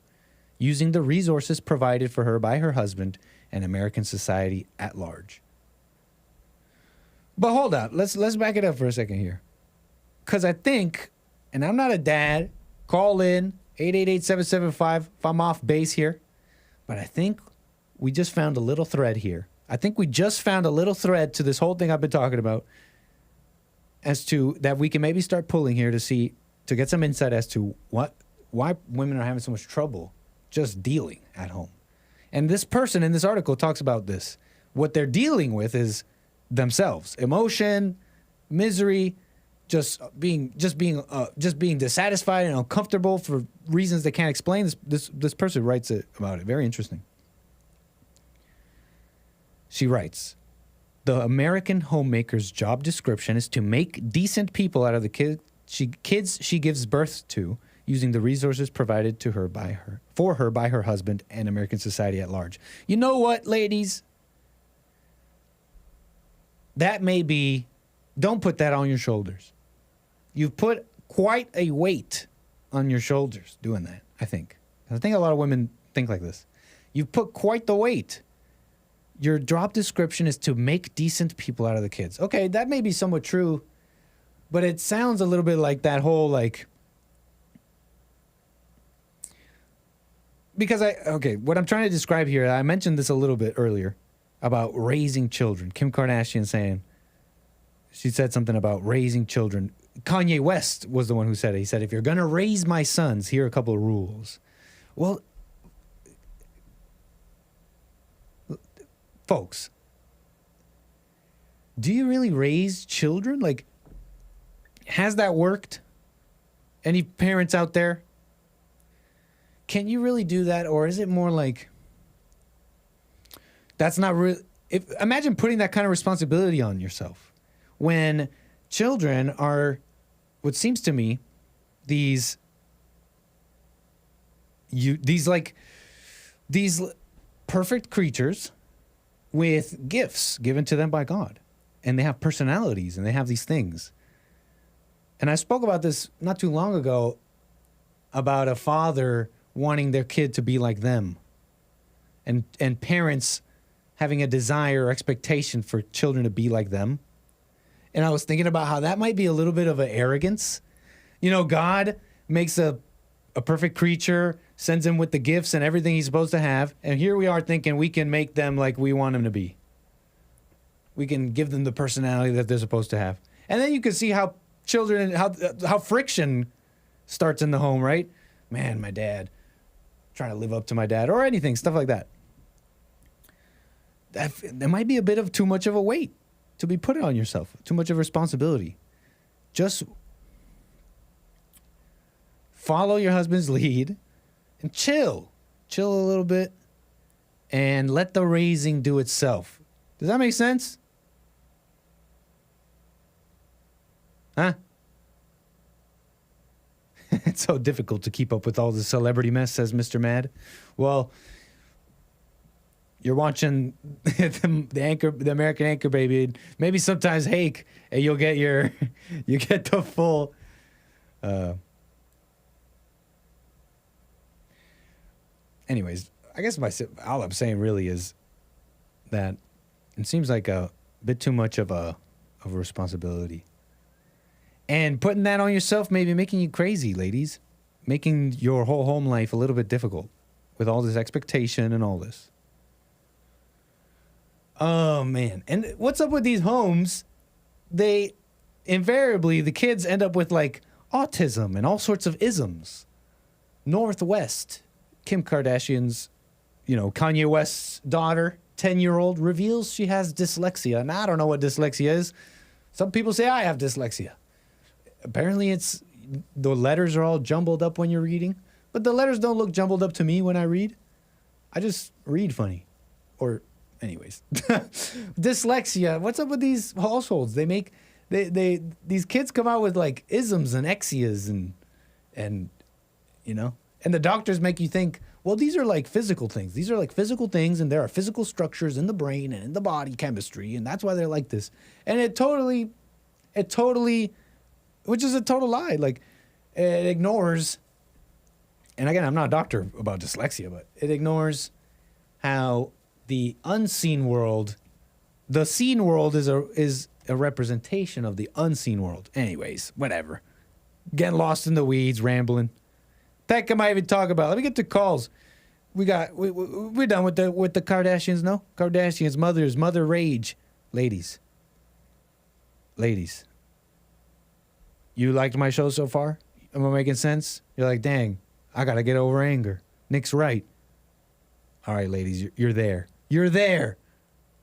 using the resources provided for her by her husband and American society at large. But hold on, let's back it up for a second here. Because I think, and I'm not a dad, call in, 888-775 if I'm off base here. But I think we just found a little thread here. I think we just found a little thread to this whole thing I've been talking about, as to that we can maybe start pulling here to get some insight as to why women are having so much trouble just dealing at home. And this person in this article talks about this. What they're dealing with is themselves, emotion, misery, just being dissatisfied and uncomfortable for reasons they can't explain. This person writes about it. Very interesting. She writes, the American homemaker's job description is to make decent people out of the kids she gives birth to, using the resources provided to her by her husband and American society at large. You know what, ladies? That may be, don't put that on your shoulders. You've put quite a weight on your shoulders doing that, I think. I think a lot of women think like this. You've put quite the weight. Your job description is to make decent people out of the kids. Okay, that may be somewhat true, but it sounds a little bit like that whole, like, because what I'm trying to describe here, I mentioned this a little bit earlier about raising children. Kim Kardashian saying, she said something about raising children. Kanye West was the one who said it. He said, if you're going to raise my sons, here are a couple of rules. Well, folks, do you really raise children? Like, has that worked? Any parents out there? Can you really do that? Or is it more like, that's not real? Imagine putting that kind of responsibility on yourself when children are, what seems to me, these perfect creatures with gifts given to them by God. And they have personalities and they have these things. And I spoke about this not too long ago about a father wanting their kid to be like them, and parents having a desire or expectation for children to be like them. And I was thinking about how that might be a little bit of an arrogance. You know, God makes a perfect creature, sends him with the gifts and everything he's supposed to have. And here we are thinking we can make them like we want them to be. We can give them the personality that they're supposed to have. And then you can see how children, how friction starts in the home, right? Man, my dad, trying to live up to my dad or anything, stuff like that. There might be a bit of too much of a weight to be put on yourself, too much of a responsibility. Just follow your husband's lead and chill. Chill a little bit and let the raising do itself. Does that make sense? Huh? It's so difficult to keep up with all the celebrity mess, says Mr. Mad. Well, you're watching the American Anchor Baby. Maybe sometimes Hake, and you'll get you get the full. Anyways, I guess all I'm saying really is that it seems like a bit too much of a responsibility. And putting that on yourself may be making you crazy, ladies. Making your whole home life a little bit difficult with all this expectation and all this. Oh, man. And what's up with these homes? They invariably, the kids end up with like autism and all sorts of isms. Northwest, Kim Kardashian's, Kanye West's daughter, 10-year-old, reveals she has dyslexia. And I don't know what dyslexia is. Some people say I have dyslexia. Apparently it's the letters are all jumbled up when you're reading, but the letters don't look jumbled up to me when I read. I just read funny. Or anyways, dyslexia. What's up with these households? These kids come out with like isms and exias and the doctors make you think, well, these are like physical things. These are like physical things, and there are physical structures in the brain and in the body chemistry, and that's why they're like this. And it totally, which is a total lie. Like, it ignores, and again, I'm not a doctor about dyslexia, but it ignores how the unseen world, the seen world is a representation of the unseen world. Anyways, whatever. Getting lost in the weeds, rambling. That can I even talk about? Let me get to calls. We're done with the Kardashians, no? Kardashians, mother rage. Ladies. You liked my show so far? Am I making sense? You're like, dang, I gotta get over anger. Nick's right. All right, ladies, you're there. You're there.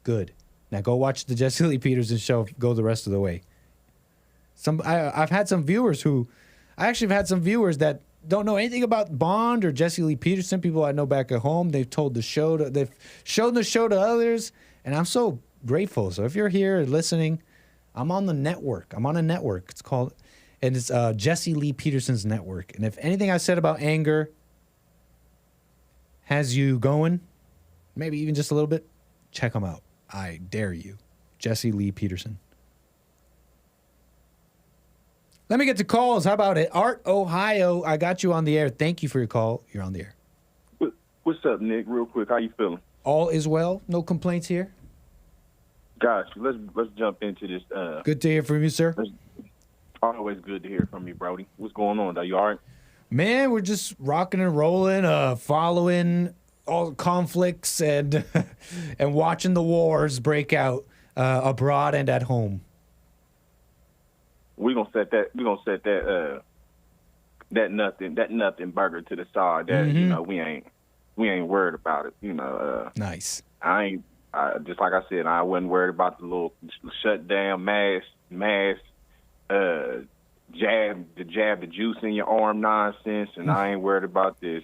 Good. Now go watch the Jesse Lee Peterson show. Go the rest of the way. I've had some viewers that don't know anything about Bond or Jesse Lee Peterson. People I know back at home. They've shown the show to others, and I'm so grateful. So if you're here listening, I'm on the network. I'm on a network. It's called, and it's Jesse Lee Peterson's network. And if anything I said about anger has you going, maybe even just a little bit, check them out. I dare you. Jesse Lee Peterson. Let me get to calls. How about it? Art, Ohio, I got you on the air. Thank you for your call. You're on the air. What's up, Nick? Real quick, how you feeling? All is well. No complaints here. Gosh, let's jump into this. Good to hear from you, sir. Always good to hear from you, Brody. What's going on, though? You all right? Man, we're just rocking and rolling, following all the conflicts and and watching the wars break out abroad and at home. We're gonna set that nothing burger to the side. That we ain't worried about it. Nice. Just like I said, I wasn't worried about the little shutdown mass jab the juice in your arm nonsense, and I ain't worried about this.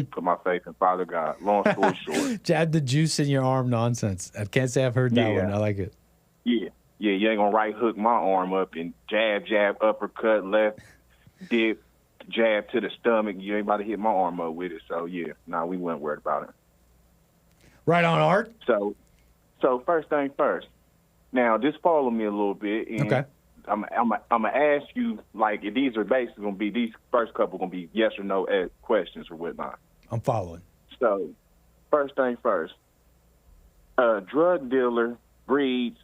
Put my faith in Father God. Long story short, jab the juice in your arm nonsense. I can't say I've heard that one. I like it. Yeah, you ain't gonna right hook my arm up and jab, uppercut, left, dip, jab to the stomach. You ain't about to hit my arm up with it. So yeah, we weren't worried about it. Right on, Art. So first thing first. Now just follow me a little bit, and okay. I'm gonna ask you, like, if these are basically gonna be, these first couple gonna be yes or no questions or whatnot. I'm following. So first thing first. Drug dealer breeds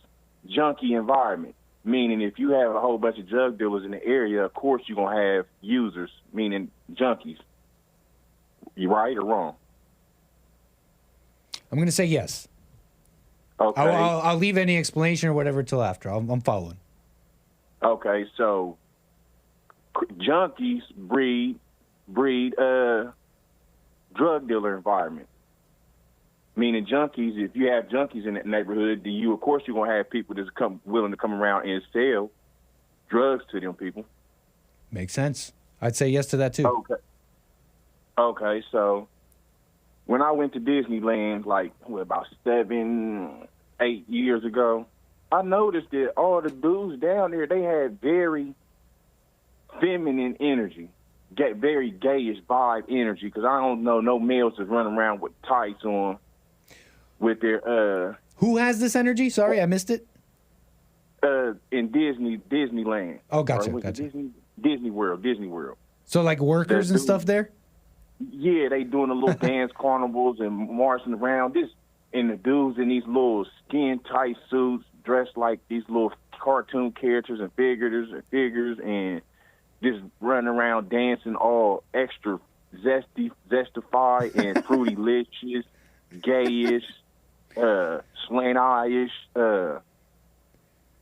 junkie environment, meaning if you have a whole bunch of drug dealers in the area, of course you're going to have users, meaning junkies. You right or wrong? I'm going to say yes. Okay. I'll leave any explanation or whatever till after. I'm following. Okay, so junkies breed drug dealer environment. Meaning junkies, if you have junkies in that neighborhood, then you're going to have people that's willing to come around and sell drugs to them people. Makes sense. I'd say yes to that too. Okay, so when I went to Disneyland, about 7-8 years ago, I noticed that all the dudes down there, they had very feminine energy, very gayish vibe energy, because I don't know no males that run around with tights on with their... Who has this energy? Sorry, I missed it. In Disneyland. Oh, gotcha. Disney World. So like workers and stuff there? Yeah, they doing a little dance carnivals and marching around. And the dudes in these little skin-tight suits, dressed like these little cartoon characters and figures, and just running around dancing all extra zestified and fruity-licious, gayish, slant-eye-ish,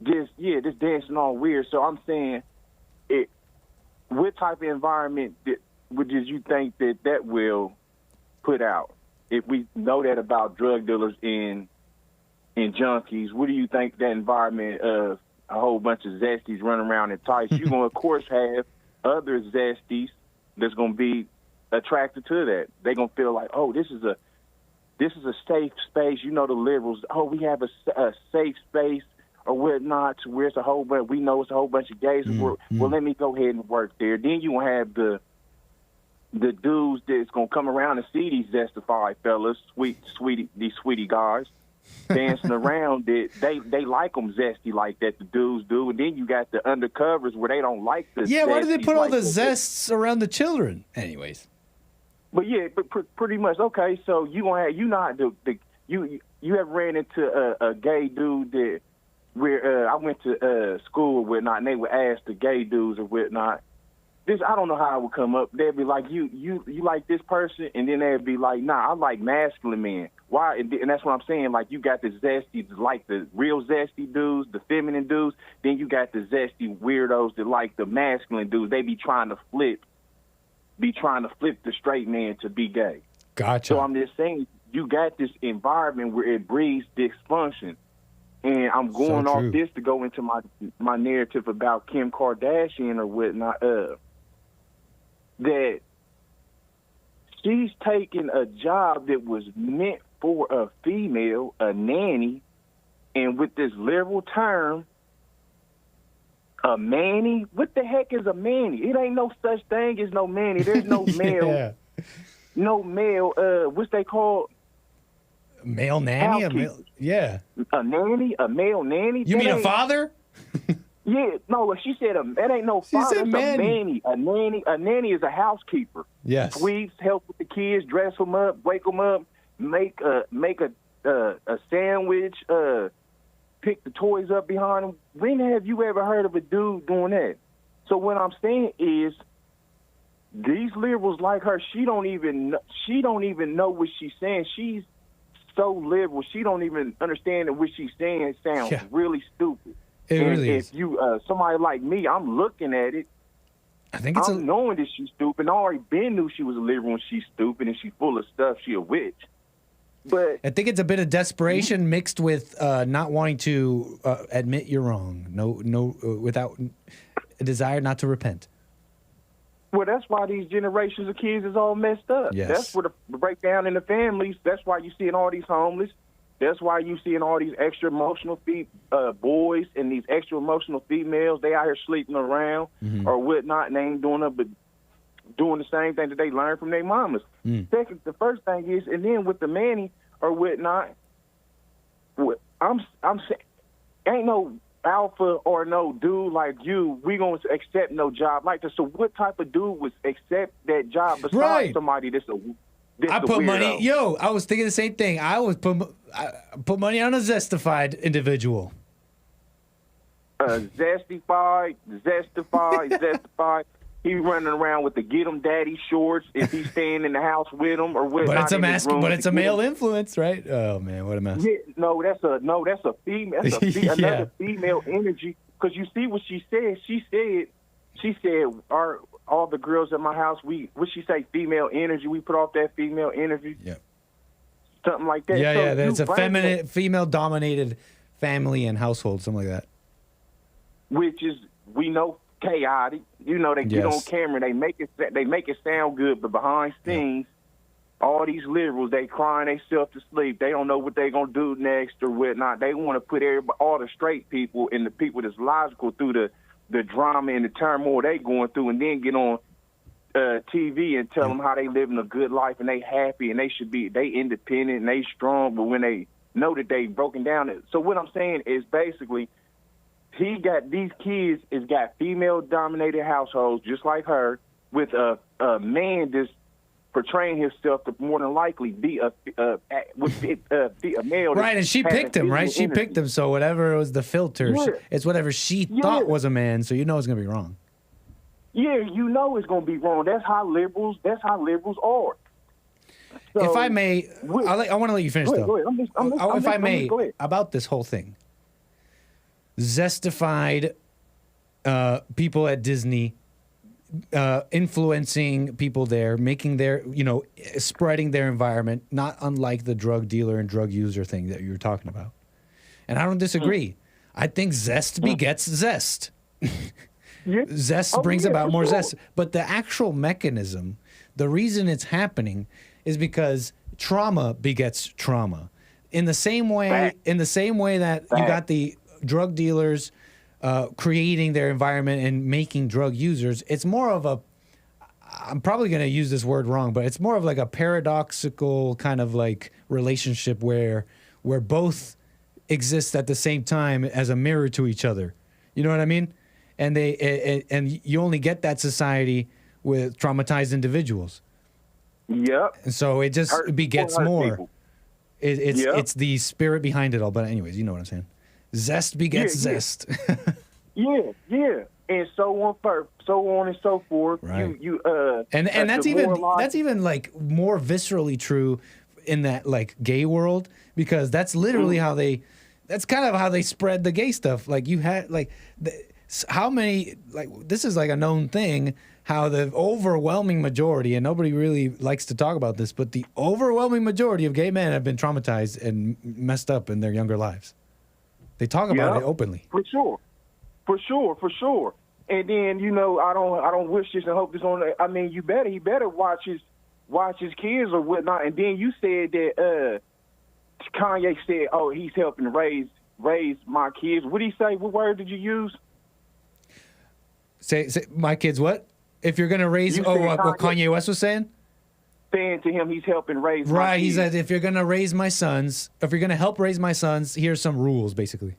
just dancing all weird. So I'm saying, what type of environment would you think that will put out? If we know that about drug dealers and junkies, what do you think that environment of a whole bunch of zesties running around in tights? You're going to, of course, have other zesties that's going to be attracted to that. They're going to feel like, oh, this is a safe space. You know, the liberals, oh, we have a safe space or whatnot, where it's a whole bunch, we know it's a whole bunch of gays. Well, let me go ahead and work there. Then you will have the dudes that's going to come around and see these zestified fellas, these sweetie guys, dancing around. They like them zesty like that, the dudes do. And then you got the undercovers where they don't like the Yeah, why do they put all like the zests around the children? Anyways. But yeah, pretty much. Okay, so you ever ran into a gay dude that where I went to school or whatnot, and they would ask the gay dudes or whatnot. I don't know how it would come up. They'd be like, you like this person? And then they'd be like, nah, I like masculine men. Why? And that's what I'm saying. Like, you got the zesty, like the real zesty dudes, the feminine dudes. Then you got the zesty weirdos that like the masculine dudes. They be trying to flip the straight man to be gay. Gotcha. So I'm just saying, you got this environment where it breeds dysfunction. And I'm going off this to go into my narrative about Kim Kardashian or whatnot, that she's taking a job that was meant for a female, a nanny, and with this liberal term, a manny? What the heck is a manny? It ain't no such thing as no manny. There's no male, no male, what's they called? Male nanny? Yeah. A nanny? A male nanny? You mean a father? Yeah, no, she said that ain't no father. It's a manny. A nanny is a housekeeper. Yes. Sweeps, help with the kids, dress them up, wake them up, make a sandwich, pick the toys up behind them. When have you ever heard of a dude doing that? So what I'm saying is, these liberals like her, she don't even know what she's saying. She's so liberal, she don't even understand that what she's saying sounds really stupid. It really is. If you somebody like me, I'm looking at it. I'm knowing that she's stupid. I already knew she was a liberal and she's stupid and she's full of stuff. She a witch. But I think it's a bit of desperation mixed with not wanting to admit you're wrong. Without a desire not to repent. Well, that's why these generations of kids is all messed up. Yes. That's where the breakdown in the families. That's why you seeing all these homeless. That's why you seeing all these extra emotional boys and these extra emotional females. They out here sleeping around or whatnot, and they ain't doing nothing but doing the same thing that they learned from their mamas. Second, the first thing is, and then with the manny or whatnot, I'm saying, ain't no alpha or no dude like you, we gonna accept no job like this. So what type of dude would accept that job besides somebody that's a I put money. Yo, I was thinking the same thing. I put money on a zestified individual. Zestified. He running around with the get 'em daddy shorts if he's staying in the house with him or what. But it's a but it's a male influence, right? Oh man, what a mess. Yeah, that's a female. That's Yeah. another female energy. Because you see what she said. She said, all the girls at my house, what she say, female energy. We put off that female energy. Yeah. Something like that. Yeah, so yeah. It's a feminine, female-dominated family and household, something like that. Which is, we know, chaotic. You know, they get on camera, they make it sound good, but behind scenes, all these liberals, they crying themselves to sleep. They don't know what they're gonna do next or whatnot. They want to put all the straight people and the people that's logical through the drama and the turmoil they going through, and then get on TV and tell them how they living a good life and they happy and they independent and they strong. But when they know that they broken down, so what I'm saying is basically, these kids has got female-dominated households just like her, with a man that's portraying himself to more than likely be a male. Right, and she picked him, right? She picked him, so whatever was the filter, it's whatever she thought was a man, so you know it's going to be wrong. Yeah, you know it's going to be wrong. That's how liberals are. So, if I may, I want to let you finish, though. Go ahead. If I may, about this whole thing. Zestified people at Disney, influencing people there, making their, spreading their environment, not unlike the drug dealer and drug user thing that you were talking about. And I don't disagree. I think zest begets zest. Zest brings about more zest. But the actual mechanism, the reason it's happening is because trauma begets trauma. In the same way that you got the drug dealers creating their environment and making drug users, it's more of I'm probably going to use this word wrong, but it's more of like a paradoxical kind of like relationship where both exist at the same time as a mirror to each other. You know what I mean? And and you only get that society with traumatized individuals. Yep. And so it just begets more. It's the spirit behind it all. But anyways, you know what I'm saying. Zest begets zest. yeah. And so on and so forth. Right. And that's even like more viscerally true in that like gay world, because that's literally that's kind of how they spread the gay stuff. Like you had this is like a known thing, how the overwhelming majority, and nobody really likes to talk about this, but the overwhelming majority of gay men have been traumatized and messed up in their younger lives. They talk about it openly. For sure. And then, I don't wish this and hope this on. I mean, he better watch his kids or whatnot. And then you said that Kanye said, "Oh, he's helping raise my kids." What did he say? What word did you use? Say my kids what? If you're gonna raise, what Kanye West was saying? Saying to him, he's helping raise my right. kids. He said, if you're gonna raise my sons, if you're gonna help raise my sons, here's some rules, basically.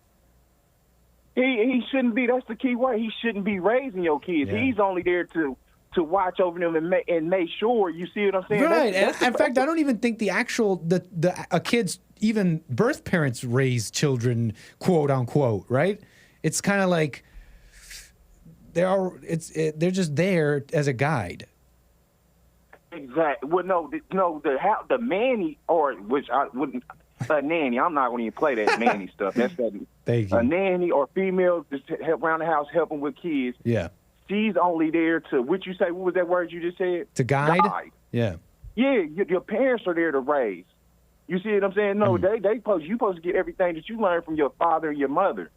He shouldn't be. That's the key word. He shouldn't be raising your kids. Yeah. He's only there to watch over them and make sure. You see what I'm saying? Right. In fact, I don't even think a kid's even birth parents raise children, quote unquote. Right. It's kind of like they're just there as a guide. Exactly. Well, the Manny, or which I wouldn't. A nanny. I'm not going to even play that nanny stuff. That's a nanny or female just around the house helping with kids. Yeah. She's only there to, what you say, what was that word you just said? To guide? Yeah. Yeah, your parents are there to raise. You see what I'm saying? No, you supposed to get everything that you learned from your father and your mother.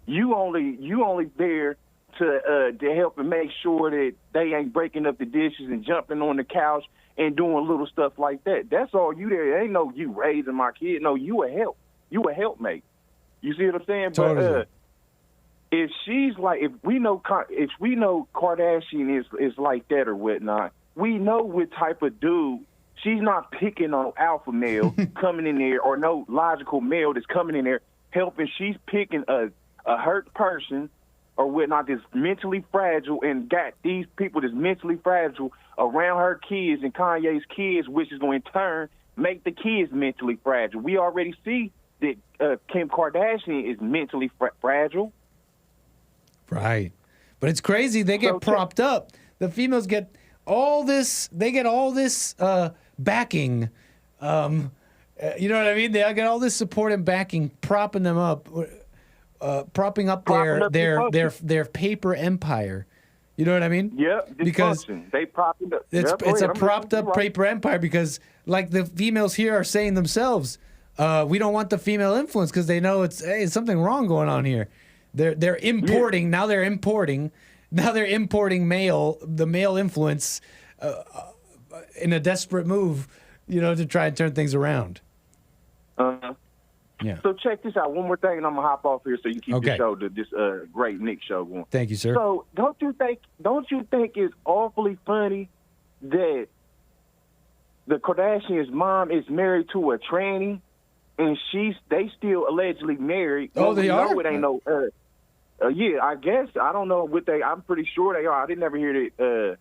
You only there to help and make sure that they ain't breaking up the dishes and jumping on the couch and doing little stuff like that. That's all you there. It ain't no you raising my kid. No, you a help. You a helpmate. You see what I'm saying? Totally. But if she's like, if we know Kardashian is like that or whatnot, we know what type of dude. She's not picking on alpha male coming in there, or no logical male that's coming in there helping. She's picking a hurt person or whatnot that's mentally fragile, and got these people that's mentally fragile around her kids and Kanye's kids, which is going to in turn make the kids mentally fragile. We already see that Kim Kardashian is mentally fragile. Right. But it's crazy. They get propped up. The females get all this. They get all this backing. You know what I mean? They get all this support and backing, propping them up, propping up their paper empire. You know what I mean? Yep. Because they prop it up. It's a propped up paper empire because, like the females here are saying themselves, we don't want the female influence because they know it's something wrong going on here. They're importing now. They're importing the male influence in a desperate move, to try and turn things around. Yeah. So check this out. One more thing, and I'm gonna hop off here so you keep the show, this great Nick show going. Thank you, sir. So don't you think it's awfully funny that the Kardashians' mom is married to a tranny, and they still allegedly married? Oh, they are. It ain't no. Yeah, I guess I don't know what they. I'm pretty sure they are. I didn't ever hear that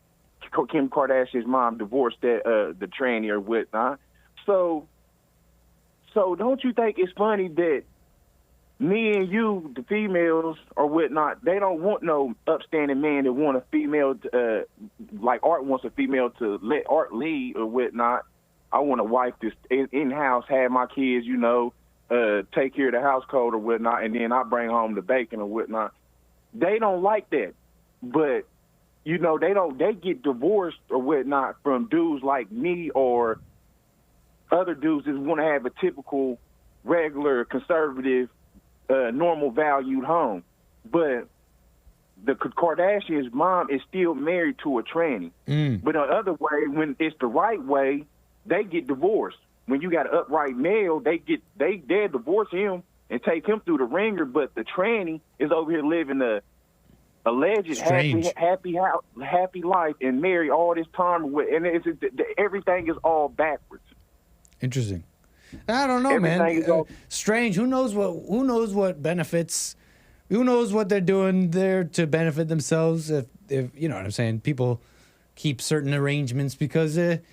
Kim Kardashian's mom divorced the tranny or whatnot. So don't you think it's funny that me and you, the females or whatnot, they don't want no upstanding man that want a female, like Art wants a female to let Art lead or whatnot. I want a wife that's in-house, have my kids, take care of the household or whatnot, and then I bring home the bacon or whatnot. They don't like that. But, they get divorced or whatnot from dudes like me or other dudes that want to have a typical, regular, conservative, normal valued home. But the Kardashians' mom is still married to a tranny. But the other way, when it's the right way, they get divorced. When you got an upright male, they divorce him and take him through the ringer. But the tranny is over here living a alleged happy life and married all this time, and everything is all backwards. Interesting. I don't know, man. Strange. Who knows what benefits? Who knows what they're doing there to benefit themselves? If you know what I'm saying, people keep certain arrangements because it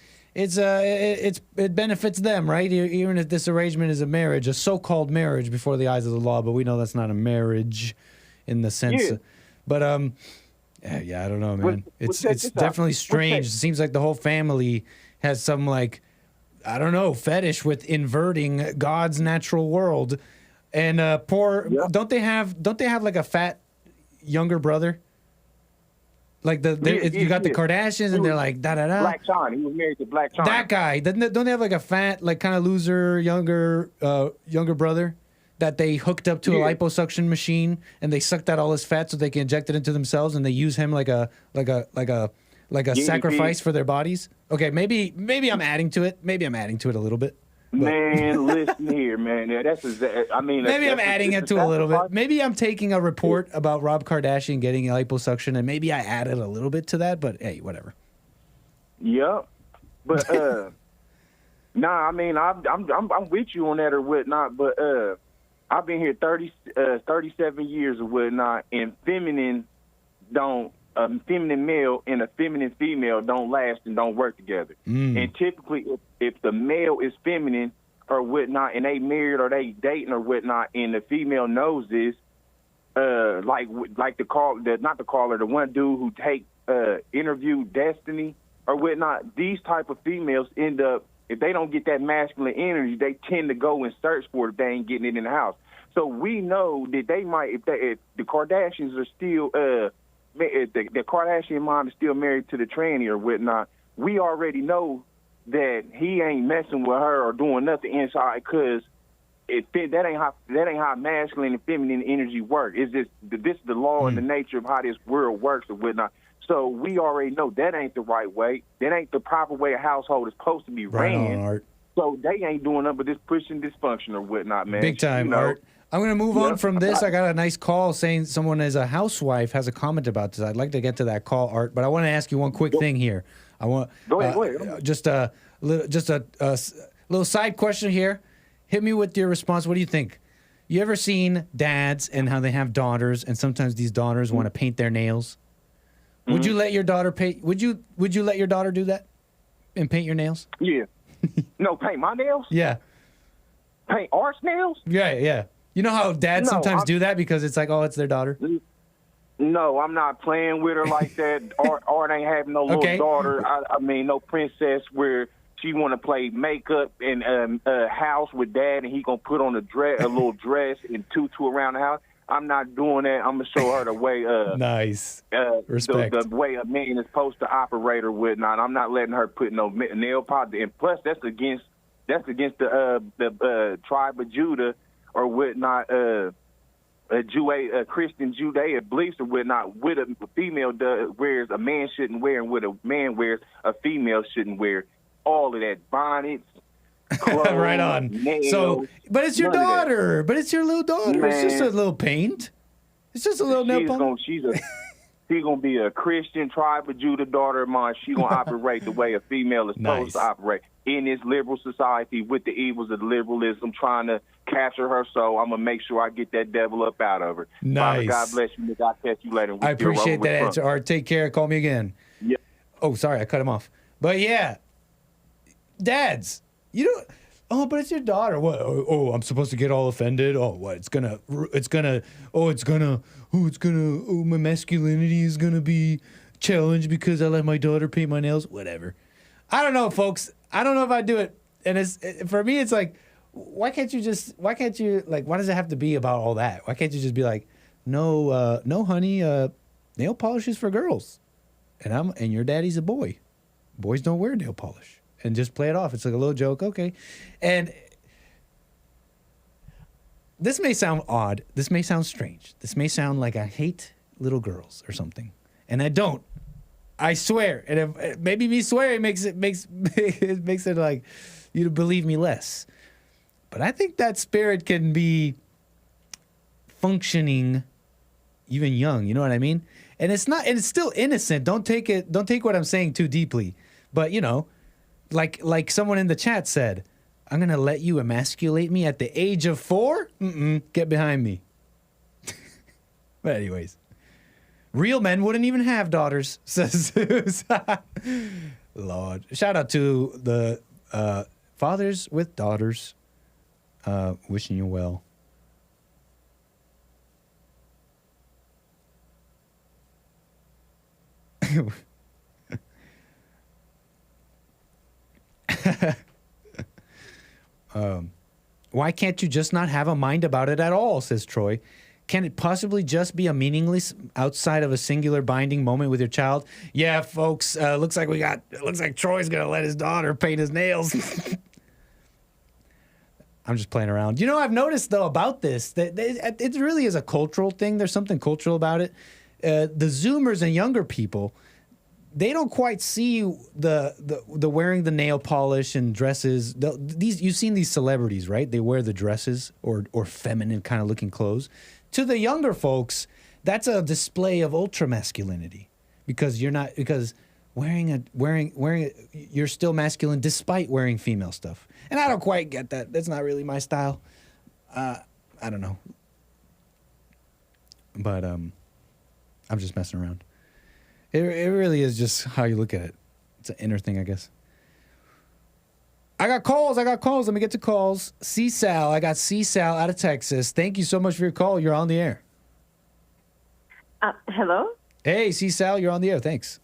benefits them, right? Even if this arrangement is a so-called marriage before the eyes of the law, but we know that's not a marriage in the sense. Yeah. But I don't know, man. It's definitely strange. It seems like the whole family has some fetish with inverting God's natural world, and don't they have like a fat younger brother? Like you got the Kardashians, and they're like da da da. Black China. He was married to Black China. That guy. Don't they have like a fat, like kind of loser younger brother that they hooked up to a liposuction machine, and they sucked out all his fat so they can inject it into themselves, and they use him like a sacrifice for their bodies. Okay, maybe I'm adding to it. Maybe I'm adding to it a little bit. Man, listen here, man. Maybe I'm adding it to a little bit. Maybe I'm taking a report about Rob Kardashian getting liposuction, and maybe I added a little bit to that. But hey, whatever. Yep. But I'm with you on that or whatnot. But I've been here 37 years or whatnot, and a feminine male and a feminine female don't last and don't work together. And typically, if the male is feminine or whatnot, and they married or they dating or whatnot, and the female knows this, the one dude who interviewed Destiny or whatnot, these type of females end up, if they don't get that masculine energy, they tend to go and search for it if they ain't getting it in the house. So we know that they might, if the Kardashians are still, the Kardashian mom is still married to the tranny or whatnot, we already know that he ain't messing with her or doing nothing inside because that ain't how masculine and feminine energy work. It's just this is the law and the nature of how this world works or whatnot. So we already know that ain't the right way. That ain't the proper way a household is supposed to be ran. Art. So they ain't doing nothing but this pushing dysfunction or whatnot, man. Big time, Art. I'm going to move on from this. I got a nice call saying someone as a housewife has a comment about this. I'd like to get to that call, Art, but I want to ask you one quick thing here. Go ahead. Just a little side question here. Hit me with your response. What do you think? You ever seen dads and how they have daughters, and sometimes these daughters want to paint their nails? Would you let your daughter paint? Would you let your daughter do that and paint your nails? Yeah. No, paint my nails? Yeah. Paint Art's nails? Yeah. You know how dads sometimes do that because it's like, oh, it's their daughter? No, I'm not playing with her like that. Art ain't having no little daughter. I mean, no princess where she want to play makeup in a house with dad, and he gonna put on a little dress and tutu around the house. I'm not doing that. I'm gonna show her the way. Nice. Respect. The way a man is supposed to operate or whatnot. I'm not letting her put no nail polish. And plus, that's against the tribe of Judah or whatnot. A Christian Judaic beliefs or whatnot. What a female wears, a man shouldn't wear, and what a man wears, a female shouldn't wear. All of that, bonnets, clothes, right on. nails. So, but it's your daughter. But it's your little daughter. Man. It's just a little paint. It's just a little nail polish. She's gonna be a Christian tribe of Judah daughter of mine. She's gonna operate the way a female is supposed to operate in this liberal society with the evils of liberalism trying to capture her soul. I'm gonna make sure I get that devil up out of her. Nice. Father, God bless you. I'll catch you later. I appreciate that answer. Art, take care. Call me again. Yeah. Oh, sorry, I cut him off. But yeah, dads, you don't. Oh, but it's your daughter. What? Oh, I'm supposed to get all offended. Oh, what? My masculinity is gonna be challenged because I let my daughter paint my nails. Whatever. I don't know, folks. I don't know if I do it. And for me, it's like, why can't you, like, why does it have to be about all that? Why can't you just be like, no, honey, nail polish is for girls. And your daddy's a boy. Boys don't wear nail polish. And just play it off. It's like a little joke. Okay. And this may sound odd. This may sound strange. This may sound like I hate little girls or something. And I don't. I swear. And if, maybe me swearing makes it like you to believe me less. But I think that spirit can be functioning even young. You know what I mean? And it's still innocent. Don't take what I'm saying too deeply. But you know, like someone in the chat said, I'm gonna let you emasculate me at the age of 4? Get behind me. But anyways, real men wouldn't even have daughters, says Zeus. Lord. Shout out to the fathers with daughters. Wishing you well. Why can't you just not have a mind about it at all, says Troy. Can it possibly just be a meaningless outside of a singular binding moment with your child? Yeah, folks, looks like Troy's gonna let his daughter paint his nails. I'm just playing around. You know, I've noticed though about this that it really is a cultural thing. There's something cultural about it. The Zoomers and younger people, they don't quite see the wearing the nail polish and dresses. You've seen these celebrities, right? They wear the dresses or feminine kind of looking clothes. To the younger folks, that's a display of ultra masculinity because you're still masculine despite wearing female stuff. And I don't quite get that. That's not really my style. I don't know. But I'm just messing around. It really is just how you look at it. It's an inner thing, I guess. I got calls. Let me get to calls. C-Sal. I got C-Sal out of Texas. Thank you so much for your call. You're on the air. Hello? Hey, C-Sal. You're on the air. Thanks.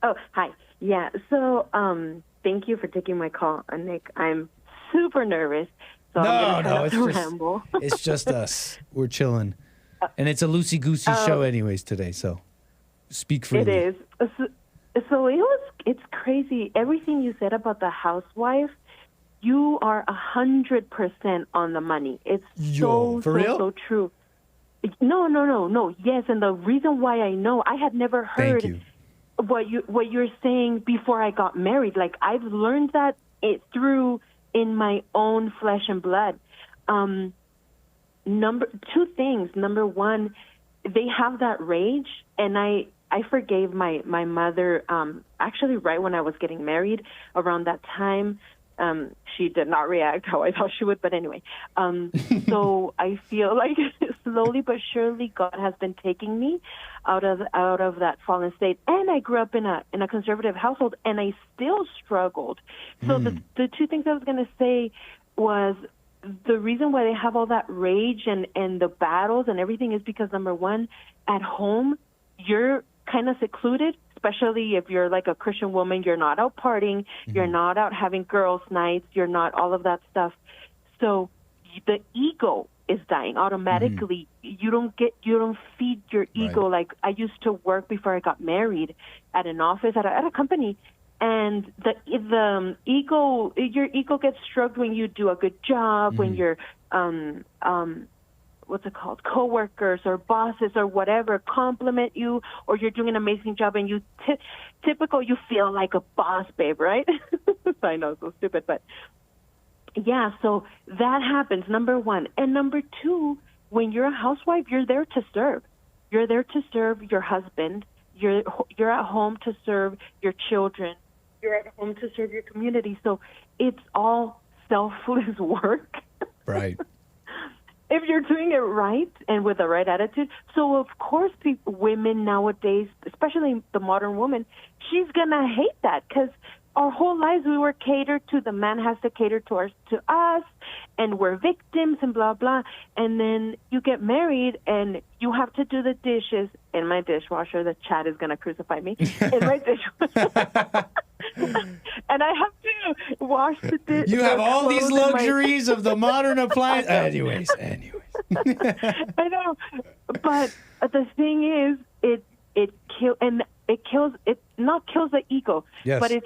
Oh, hi. Yeah, so thank you for taking my call, Nick. I'm super nervous, so I'm going to ramble. It's just us. We're chilling. And it's a loosey-goosey show anyways today, so speak freely. It is. So it's crazy. Everything you said about the housewife, you are 100% on the money. It's so true. No. Yes, and the reason why I know, I had never heard what you're saying before I got married. Like, I've learned that through in my own flesh and blood. Two things. Number one, they have that rage, and I forgave my mother actually right when I was getting married. Around that time, she did not react how I thought she would, but anyway. So I feel like slowly but surely God has been taking me out of that fallen state. And I grew up in a conservative household, and I still struggled. So the two things I was going to say was, the reason why they have all that rage and the battles and everything is because, number one, at home, you're kind of secluded, especially if you're like a Christian woman. You're not out partying. You're not out having girls' nights. You're not all of that stuff. So the ego is dying automatically. You don't feed your ego. Right. Like I used to work before I got married at an office at a company. And the ego, your ego gets stroked when you do a good job, when your what's it called, coworkers or bosses or whatever compliment you, or you're doing an amazing job, and you you feel like a boss, babe, right? I know, so stupid, but yeah. So that happens. Number one, and number two, when you're a housewife, you're there to serve. You're there to serve your husband. You're at home to serve your children. You're at home to serve your community. So it's all selfless work. Right. If you're doing it right and with the right attitude. So, of course, women nowadays, especially the modern woman, she's going to hate that because our whole lives we were catered to. The man has to cater to us, and we're victims and blah, blah. And then you get married, and you have to do the dishes in my dishwasher. The chat is going to crucify me. In my dishwasher. And I have to wash the dishes. You have all these luxuries of the modern appliance. Anyways. I know. But the thing is, it kills the ego, yes. But it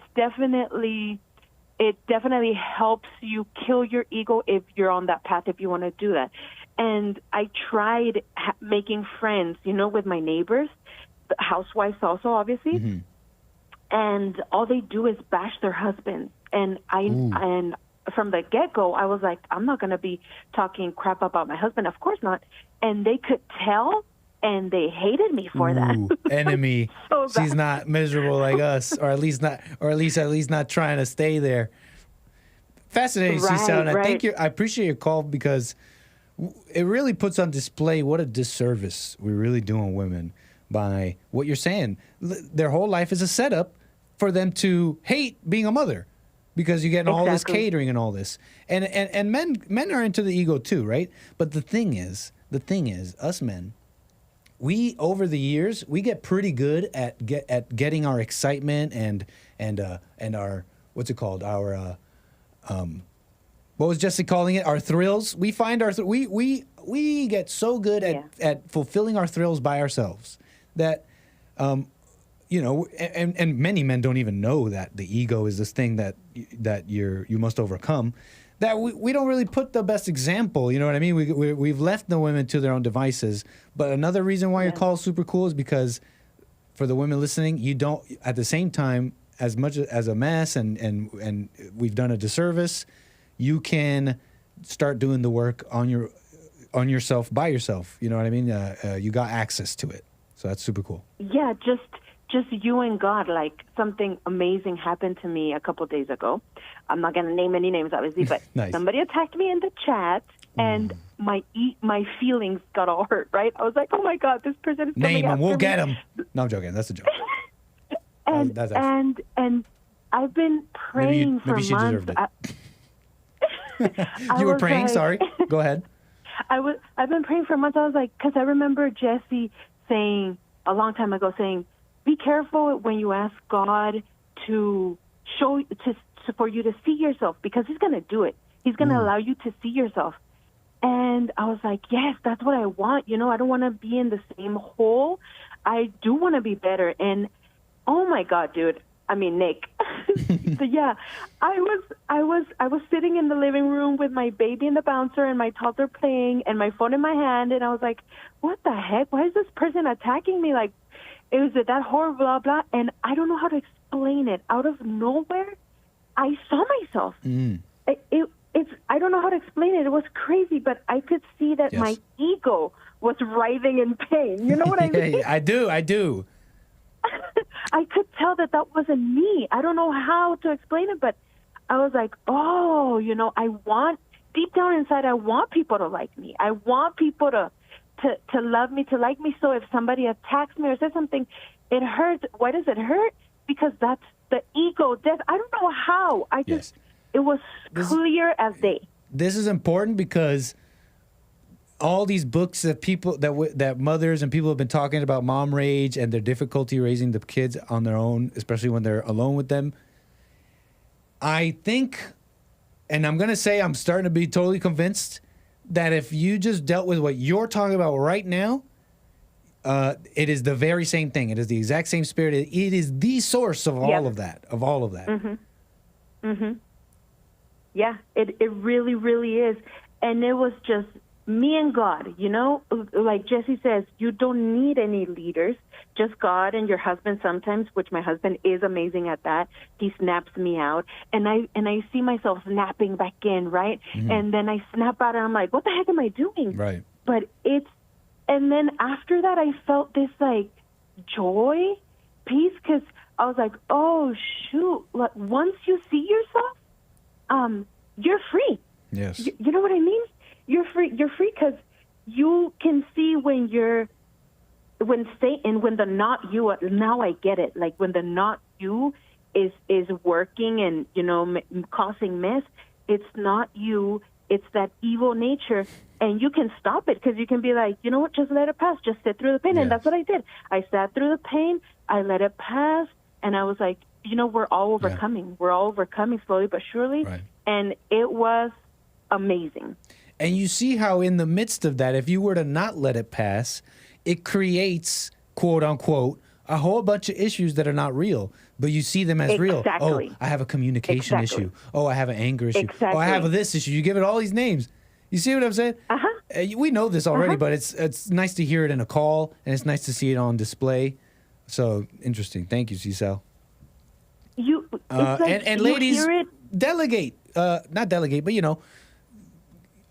definitely helps you kill your ego if you're on that path, if you want to do that. And I tried making friends, with my neighbors, the housewives also, obviously, and all they do is bash their husbands. And and from the get-go, I was like, I'm not going to be talking crap about my husband. Of course not. And they could tell. And they hated me for that. Enemy. So she's not miserable like us, or at least not trying to stay there. Fascinating, Cecile. And I appreciate your call because it really puts on display what a disservice we're really doing women by what you're saying. Their whole life is a setup for them to hate being a mother because you're getting all this catering and all this. And men are into the ego too, right? But the thing is, us men, we over the years we get pretty good at getting our excitement and our what's it called, our what was Jesse calling it, our thrills. We find we get so good at fulfilling our thrills by ourselves that and many men don't even know that the ego is this thing that you must overcome. That we don't really put the best example, you know what I mean? We've left the women to their own devices. But another reason why your call is super cool is because for the women listening, you don't, at the same time, as much as a mess and we've done a disservice, you can start doing the work on yourself by yourself. You know what I mean? You got access to it. So that's super cool. Yeah, just you and God. Like something amazing happened to me a couple of days ago. I'm not going to name any names, obviously, but nice. Somebody attacked me in the chat, and my feelings got all hurt, right? I was like, oh, my God, this person is coming Name him. We'll get him. No, I'm joking. That's a joke. and I've been praying for months. Maybe she deserved it. You were praying? Sorry. Go ahead. I've been praying for months. I was like, because I remember Jesse saying a long time ago, saying, be careful when you ask God to show for you to see yourself, because he's going to do it. He's going to allow you to see yourself. And I was like, yes, that's what I want. I don't want to be in the same hole. I do want to be better. And oh my God, dude. I mean, Nick. So yeah, I was sitting in the living room with my baby and the bouncer and my toddler playing and my phone in my hand. And I was like, what the heck? Why is this person attacking me? Like, it was that horror, blah, blah. And I don't know how to explain it. Out of nowhere, I saw myself. I don't know how to explain it. It was crazy, but I could see that my ego was writhing in pain. You know what I mean? I do. I could tell that wasn't me. I don't know how to explain it, but I was like, oh, deep down inside, I want people to like me. I want people to love me, to like me. So if somebody attacks me or says something, it hurts. Why does it hurt? Because that's the ego death. I don't know how. It was clear as day. this is important because all these books that people that mothers and people have been talking about mom rage and their difficulty raising the kids on their own, especially when they're alone with them. I think, and I'm gonna say I'm starting to be totally convinced that if you just dealt with what you're talking about right now, it is the very same thing. It is the exact same spirit. It is the source of all of that. Of all of that. Yeah, it really, really is. And it was just me and God, you know? Like Jesse says, you don't need any leaders, just God and your husband sometimes, which my husband is amazing at that. He snaps me out. And I see myself snapping back in, right? And then I snap out and I'm like, what the heck am I doing? Right. But and then after that, I felt this, like, joy, peace, because I was like, oh, shoot. Like, once you see yourself, you're free. Yes. You know what I mean? You're free because you can see when Satan, when the not you, now I get it. Like, when the not you is working and, you know, causing mess, it's not you. It's that evil nature, and you can stop it because you can be like, you know what, just let it pass. Just sit through the pain, and that's what I did. I sat through the pain, I let it pass, and I was like, you know, we're all overcoming. Yeah. We're all overcoming slowly but surely, and it was amazing. And you see how in the midst of that, if you were to not let it pass, it creates, quote unquote, a whole bunch of issues that are not real, but you see them as real. Oh, I have a communication issue. Oh, I have an anger issue. Oh, I have this issue. You give it all these names. You see what I'm saying? We know this already, but it's nice to hear it in a call, and it's nice to see it on display. So interesting. Thank you, 𝒐𝒊. And ladies, delegate. Not delegate, but, you know,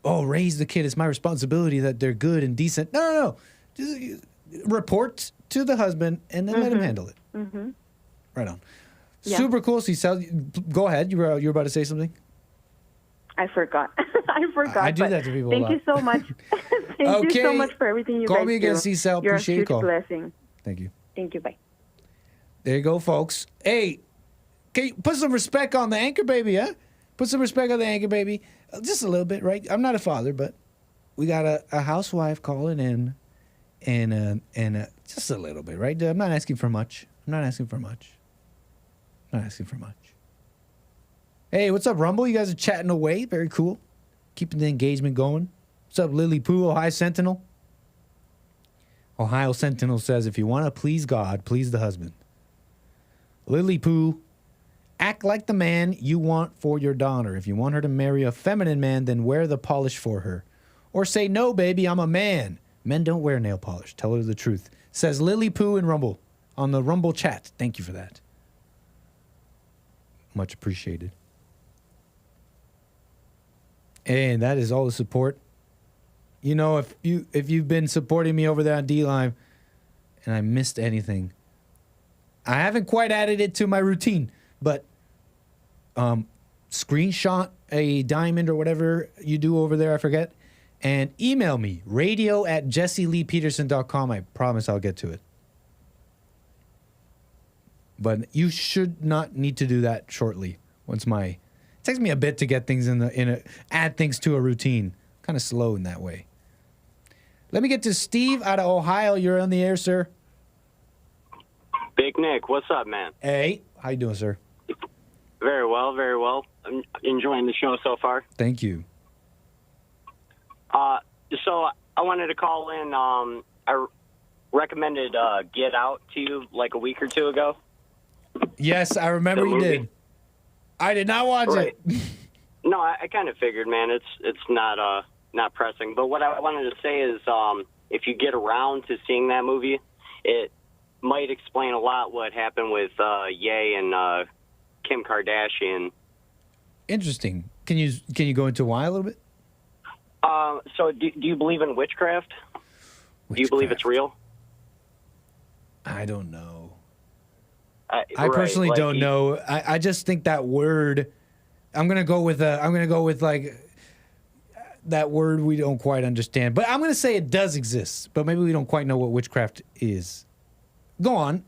raise the kid. It's my responsibility that they're good and decent. No. Just report to the husband and then let him handle it. Right on. Yeah. Super cool, 𝒐𝒊. Go ahead. You were about to say something? I forgot. I do that to people a lot. Thank you so much. Thank you so much for everything you guys do. Call me again, 𝒐𝒊. Appreciate your call. You're a huge blessing. Thank you. Thank you. Bye. There you go, folks. Hey, can you put some respect on the anchor baby, huh? Put some respect on the anchor baby. Just a little bit, right? I'm not a father, but we got a housewife calling in, and just a little bit, right? I'm not asking for much. Hey, what's up, Rumble? You guys are chatting away. Very cool. Keeping the engagement going. What's up, Lily Poo, Ohio Sentinel? Ohio Sentinel says, if you want to please God, please the husband. Lily Poo, act like the man you want for your daughter. If you want her to marry a feminine man, then wear the polish for her. Or say, no, baby, I'm a man. Men don't wear nail polish. Tell her the truth. Says Lily Poo in Rumble on the Rumble chat. Thank you for that. Much appreciated. And that is all the support. You know, if you've been supporting me over there on D-Live and I missed anything, I haven't quite added it to my routine, but screenshot a diamond or whatever you do over there, I forget, and email me, radio@jesseleepeterson.com. I promise I'll get to it. But you should not need to do that shortly. It takes me a bit to get things add things to a routine. Kind of slow in that way. Let me get to Steve out of Ohio. You're on the air, sir. Big Nick, what's up, man? Hey, how you doing, sir? Very well, very well. I'm enjoying the show so far. Thank you. So I wanted to call in. I recommended Get Out to you like a week or two ago. Yes, I remember you did. I did not watch it. No, I kind of figured, man. It's not pressing. But what I wanted to say is, if you get around to seeing that movie, it might explain a lot what happened with Ye and Kim Kardashian. Interesting. Can you go into why a little bit? So do you believe in witchcraft? Do you believe it's real? I don't know. I personally don't know. I just think that word. I'm gonna go with like that word we don't quite understand. But I'm gonna say it does exist. But maybe we don't quite know what witchcraft is. Go on.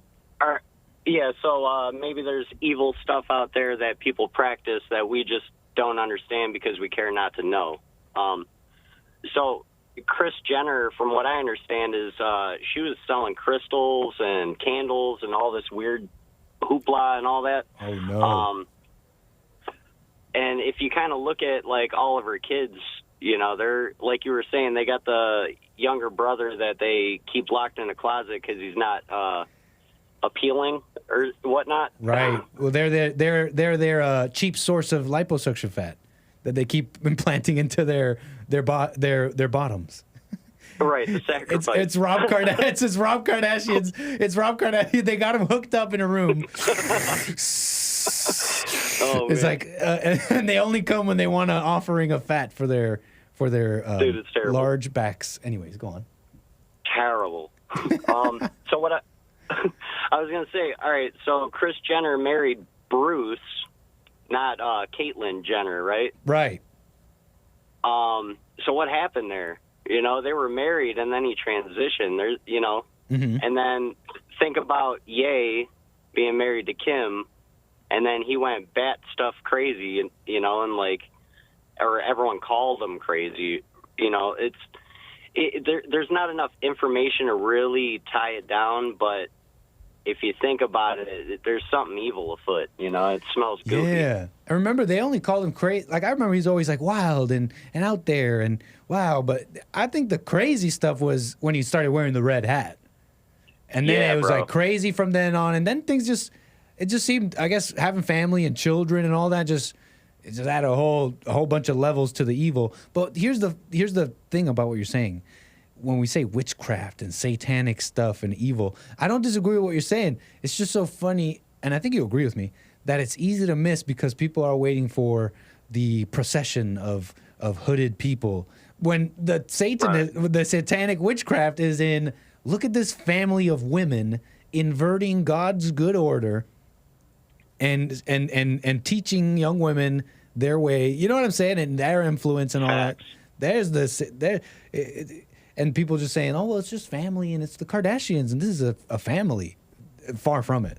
Yeah. So maybe there's evil stuff out there that people practice that we just don't understand because we care not to know. So Kris Jenner, from what I understand, is she was selling crystals and candles and all this weird hoopla and all that. Oh, no. And if you kind of look at, like, all of her kids, you know, they're, like you were saying, they got the younger brother that they keep locked in a closet because he's not appealing or whatnot. Right. Well, they're their cheap source of liposuction fat that they keep implanting into their bottoms. Right, the sacrifice. It's Rob Kardashian. It's Rob Kardashian's. It's Rob Kardashian. They got him hooked up in a room. It's like, and they only come when they want an offering of fat for their Dude, it's terrible. large backs. Anyways, go on. Terrible. So what I was gonna say. All right, so Kris Jenner married Bruce, not Caitlyn Jenner, right? Right. So what happened there? You know, they were married and then he transitioned. There's, you know, and then think about Ye being married to Kim, and then he went bat stuff crazy, and you know, and like, or everyone called him crazy. You know, there's not enough information to really tie it down, but if you think about it, there's something evil afoot. You know, it smells goofy. Yeah. I remember they only called him crazy. Like, I remember he's always like wild and out there and wow. But I think the crazy stuff was when he started wearing the red hat. And then it was like crazy from then on. And then things just seemed, I guess, having family and children and all that it just had a whole bunch of levels to the evil. But here's the thing about what you're saying. When we say witchcraft and satanic stuff and evil, I don't disagree with what you're saying. It's just so funny, and I think you agree with me, that it's easy to miss because people are waiting for the procession of hooded people. When the satanic witchcraft is in, look at this family of women inverting God's good order and teaching young women their way. You know what I'm saying? And their influence and all that. And people just saying, oh, well, it's just family and it's the Kardashians and this is a family. Far from it.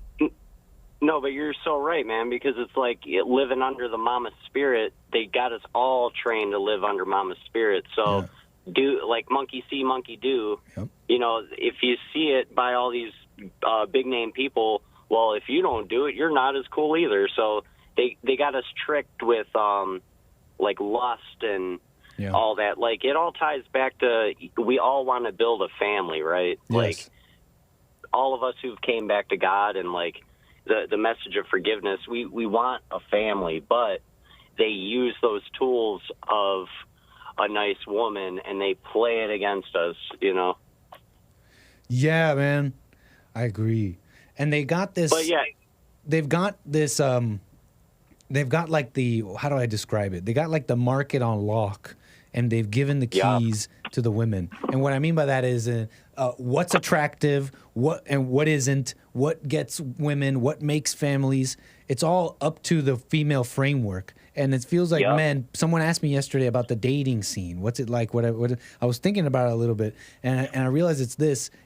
No, but you're so right, man, because it's like living under the mama spirit. They got us all trained to live under mama spirit. So do like monkey see, monkey do. Yep. You know, if you see it by all these big name people, well, if you don't do it, you're not as cool either. So they got us tricked with like lust and all that. Like, it all ties back to we all want to build a family, right? Yes. Like, all of us who've came back to God and, like, the message of forgiveness, we want a family, but they use those tools of a nice woman and they play it against us, you know? Yeah, man. I agree. And they got this... But, yeah. They've got this... They've got, like, the... How do I describe it? They got, like, the market on lock, and they've given the keys to the women. And what I mean by that is what's attractive, what isn't, what gets women, what makes families. It's all up to the female framework. And it feels like, man, someone asked me yesterday about the dating scene. What's it like? What I was thinking about it a little bit. And I realized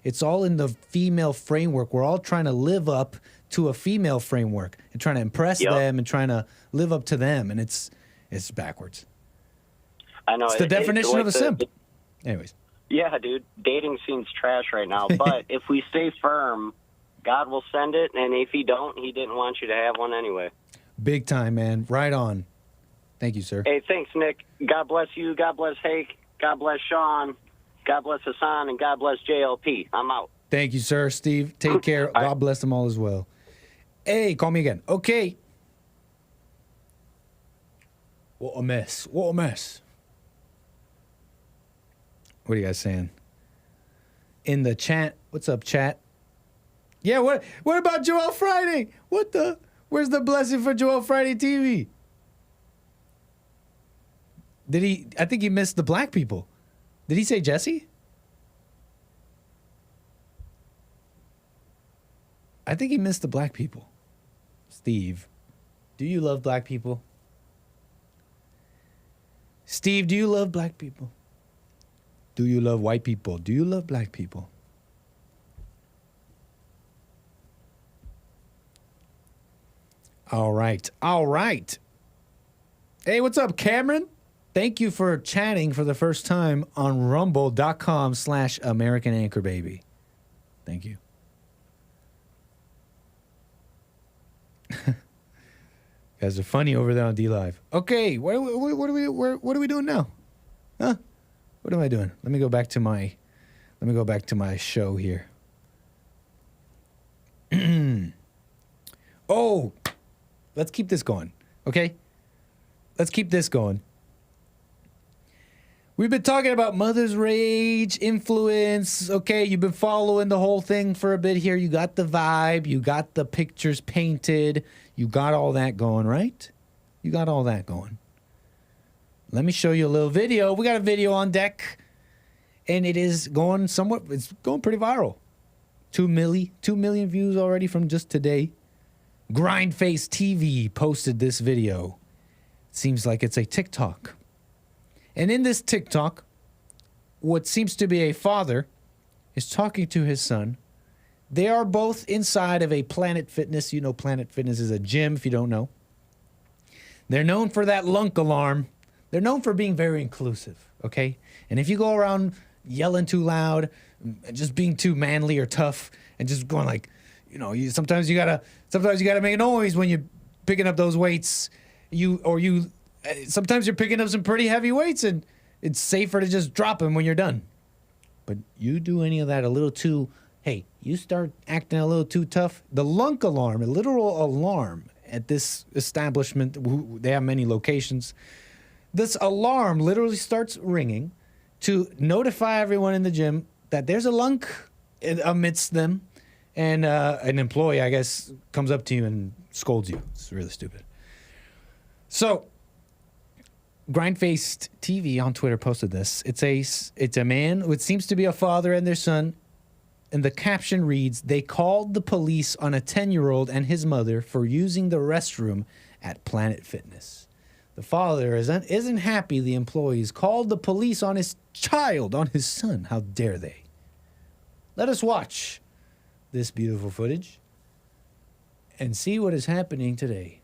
it's all in the female framework. We're all trying to live up to a female framework and trying to impress them and trying to live up to them. And it's backwards. I know. It's the definition of a simp. Anyways. Yeah, dude. Dating scene's trash right now. But if we stay firm, God will send it. And if he don't, he didn't want you to have one anyway. Big time, man. Right on. Thank you, sir. Hey, thanks, Nick. God bless you. God bless Hake. God bless Sean. God bless Hassan. And God bless JLP. I'm out. Thank you, sir. Steve, take care. God bless them all as well. Hey, call me again. Okay. What a mess. What a mess. What are you guys saying? In the chat. What's up, chat? Yeah, what about Joel Friday? Where's the blessing for Joel Friday TV? I think he missed the black people. Did he say Jesse? I think he missed the black people. Steve, do you love black people? Steve, do you love black people? Do you love white people? Do you love black people? All right. All right. Hey, what's up, Cameron? Thank you for chatting for the first time on rumble.com/American Anchor Baby. Thank you. Guys are funny over there on D Live. Okay, what are we doing now? Huh? What am I doing? Let me go back to my show here. Oh, let's keep this going. Okay? Let's keep this going. We've been talking about mother's rage, influence. Okay, you've been following the whole thing for a bit here. You got the vibe. You got the pictures painted. You got all that going, right? You got all that going. Let me show you a little video. We got a video on deck, and it is going somewhat, it's going pretty viral. 2 million views already from just today. Grindface TV posted this video. Seems like it's a TikTok. And in this TikTok, what seems to be a father is talking to his son. They are both inside of a Planet Fitness. You know, Planet Fitness is a gym, if you don't know. They're known for that lunk alarm. They're known for being very inclusive, okay? And if you go around yelling too loud, just being too manly or tough, and just going like, you know, sometimes you gotta make a noise when you're picking up those weights. Sometimes you're picking up some pretty heavy weights, and it's safer to just drop them when you're done. But you do any of that a little too, hey, you start acting a little too tough. The lunk alarm, a literal alarm at this establishment, they have many locations. This alarm literally starts ringing to notify everyone in the gym that there's a lunk amidst them. And an employee, I guess, comes up to you and scolds you. It's really stupid. So, Grindfaced TV on Twitter posted this. It's a man, it seems to be a father and their son. And the caption reads, "They called the police on a 10-year-old and his mother for using the restroom at Planet Fitness. The father isn't happy the employees called the police on his child, on his son. How dare they?" Let us watch this beautiful footage and see what is happening today.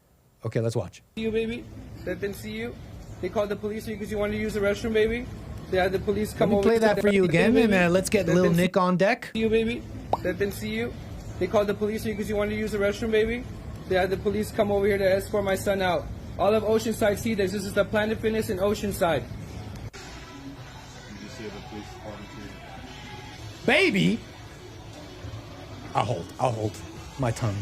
Okay, let's watch. You, baby? Let them see you? They called the police because you wanted to use the restroom, baby? They had the police come over. Let me play that for you again, and let's get Lil Nick on deck. You, baby? Let them see you? They called the police because you wanted to use the restroom, baby? They had the police come over here to escort my son out. All of Oceanside see this. This is the Planet Fitness in Oceanside. Baby? I'll hold my tongue.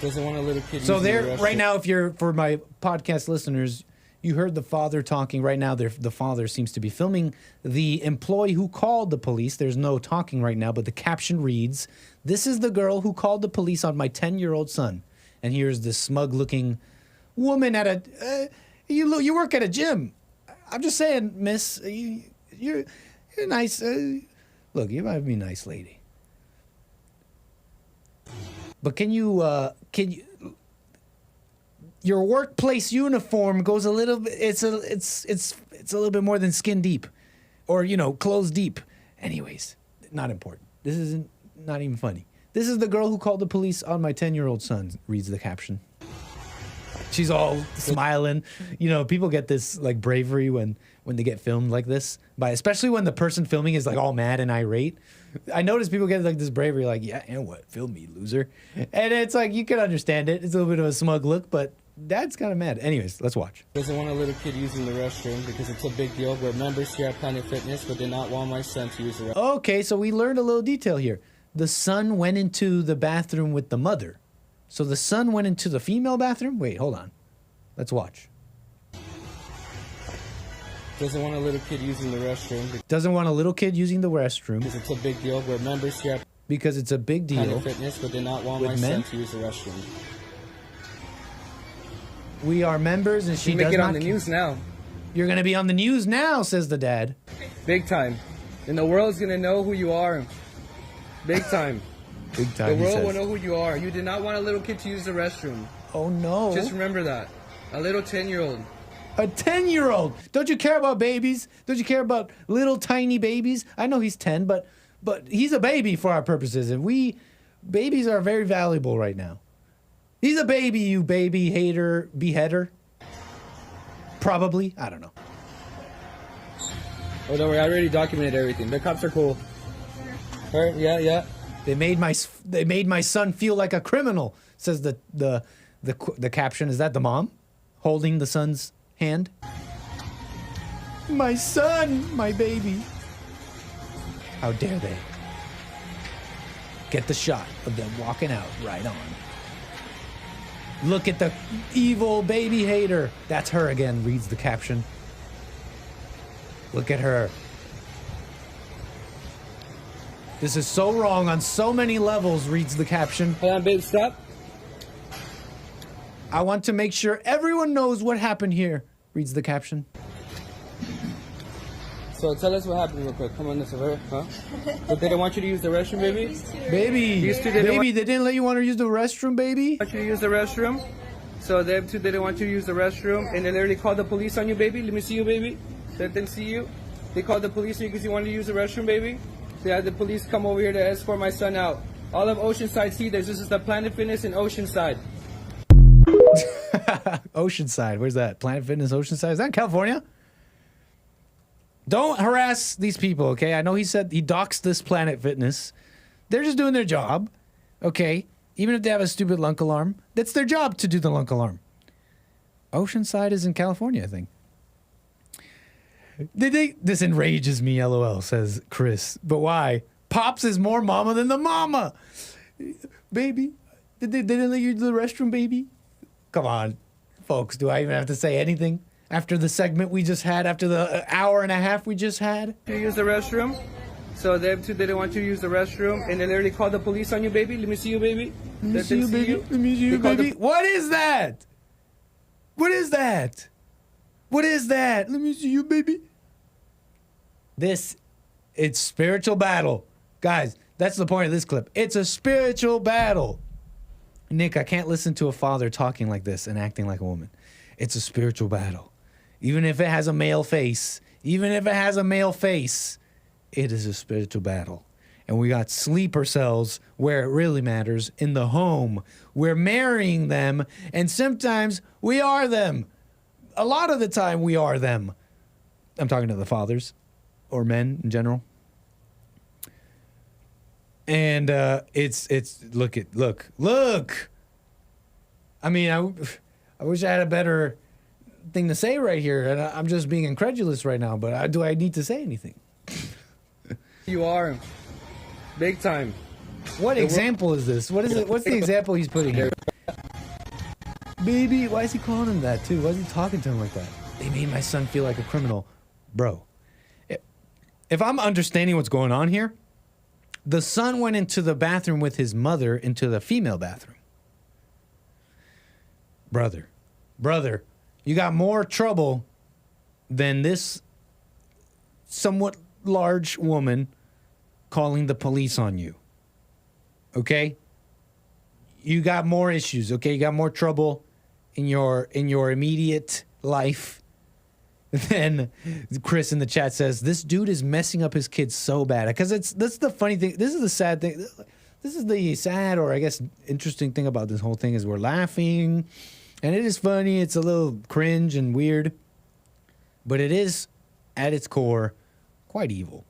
Doesn't want a little kid. So there, right now, for my podcast listeners, you heard the father talking. Right now, the father seems to be filming the employee who called the police. There's no talking right now, but the caption reads, "This is the girl who called the police on my 10-year-old son." And here's this smug-looking woman at a. You work at a gym. I'm just saying, miss, you're nice. Look, you might be a nice lady. But can you, your workplace uniform goes a little bit, it's a little bit more than skin deep or, clothes deep. Anyways, not important. This isn't, not even funny. This is the girl who called the police on my 10-year-old son, reads the caption. She's all smiling. People get this like bravery when they get filmed like this, especially when the person filming is like all mad and irate. I notice people get like this bravery, like, yeah, and what? Film me, loser. And it's like, you can understand it. It's a little bit of a smug look, but dad's kind of mad. Anyways, let's watch. Doesn't want a little kid using the restroom because it's a big deal. We're members here at Planet Fitness, but did not want my son to use the restroom. Okay, so we learned a little detail here. The son went into the bathroom with the mother. So the son went into the female bathroom? Wait, hold on. Let's watch. Doesn't want a little kid using the restroom. Doesn't want a little kid using the restroom. Because it's a big deal. We're members here. Because it's a big deal. Planet Fitness, but did not want my son to use the restroom. We are members, and she does not. You make it on the news now. You're going to be on the news now, says the dad. Big time. And the world's going to know who you are. Big time. Big time. The world will know who you are. You did not want a little kid to use the restroom. Oh, no. Just remember that. A little 10-year-old. A 10-year-old. Don't you care about babies? Don't you care about little tiny babies? I know he's 10, but he's a baby for our purposes, and babies are very valuable right now. He's a baby, you baby hater, beheader. Probably. I don't know. Oh, don't worry. I already documented everything. The cops are cool. All right, yeah. They made my son feel like a criminal, says the caption. Is that the mom holding the son's hand? My son, my baby. How dare they? Get the shot of them walking out right on. Look at the evil baby hater. That's her again, reads the caption. Look at her. This is so wrong on so many levels, reads the caption. Hold on, babe, stop. I want to make sure everyone knows what happened here, reads the caption. So tell us what happened real quick. Come on, this over, huh? But they didn't want you to use the restroom, baby? Baby, they didn't let you want to use the restroom, baby? Want you to use the restroom? So them two didn't want you to use the restroom, and they literally called the police on you, baby? Let me see you, baby. Let them see you. They called the police because you wanted to use the restroom, baby? They had the police come over here to escort my son out. All of Oceanside, see, this is the Planet Fitness in Oceanside. Oceanside, where's that? Planet Fitness, Oceanside? Is that in California? Don't harass these people, okay? I know he said he doxed this Planet Fitness. They're just doing their job, okay? Even if they have a stupid lunk alarm, that's their job to do the lunk alarm. Oceanside is in California, I think. This enrages me, LOL, says Chris. But why? Pops is more mama than the mama. Baby, they didn't let you use the restroom, baby? Come on, folks, do I even have to say anything? After the segment we just had, after the hour and a half we just had? You use the restroom? So them two didn't want you to use the restroom, and they literally called the police on you, baby? Let me see you, baby. Let me see you, baby. Let me see you, baby. What is that? What is that? What is that? Let me see you, baby. It's spiritual battle. Guys, that's the point of this clip. It's a spiritual battle. Nick, I can't listen to a father talking like this and acting like a woman. It's a spiritual battle. Even if it has a male face, it is a spiritual battle. And we got sleeper cells where it really matters, in the home. We're marrying them, and sometimes we are them. A lot of the time we are them. I'm talking to the fathers, or men in general. And look. I mean, I wish I had a better thing to say right here, and I'm just being incredulous right now, but do I need to say anything? You are. Big time. What example is this? What is it? What's the example he's putting here? Baby, why is he calling him that too? Why is he talking to him like that? They made my son feel like a criminal. Bro, if I'm understanding what's going on here, the son went into the bathroom with his mother into the female bathroom. Brother, you got more trouble than this somewhat large woman calling the police on you. Okay? You got more issues, okay? You got more trouble in your immediate life than Chris in the chat says. This dude is messing up his kids so bad. Because that's the funny thing. This is the sad thing. This is the sad, or I guess interesting thing about this whole thing is we're laughing. And it is funny. It's a little cringe and weird. But it is, at its core, quite evil.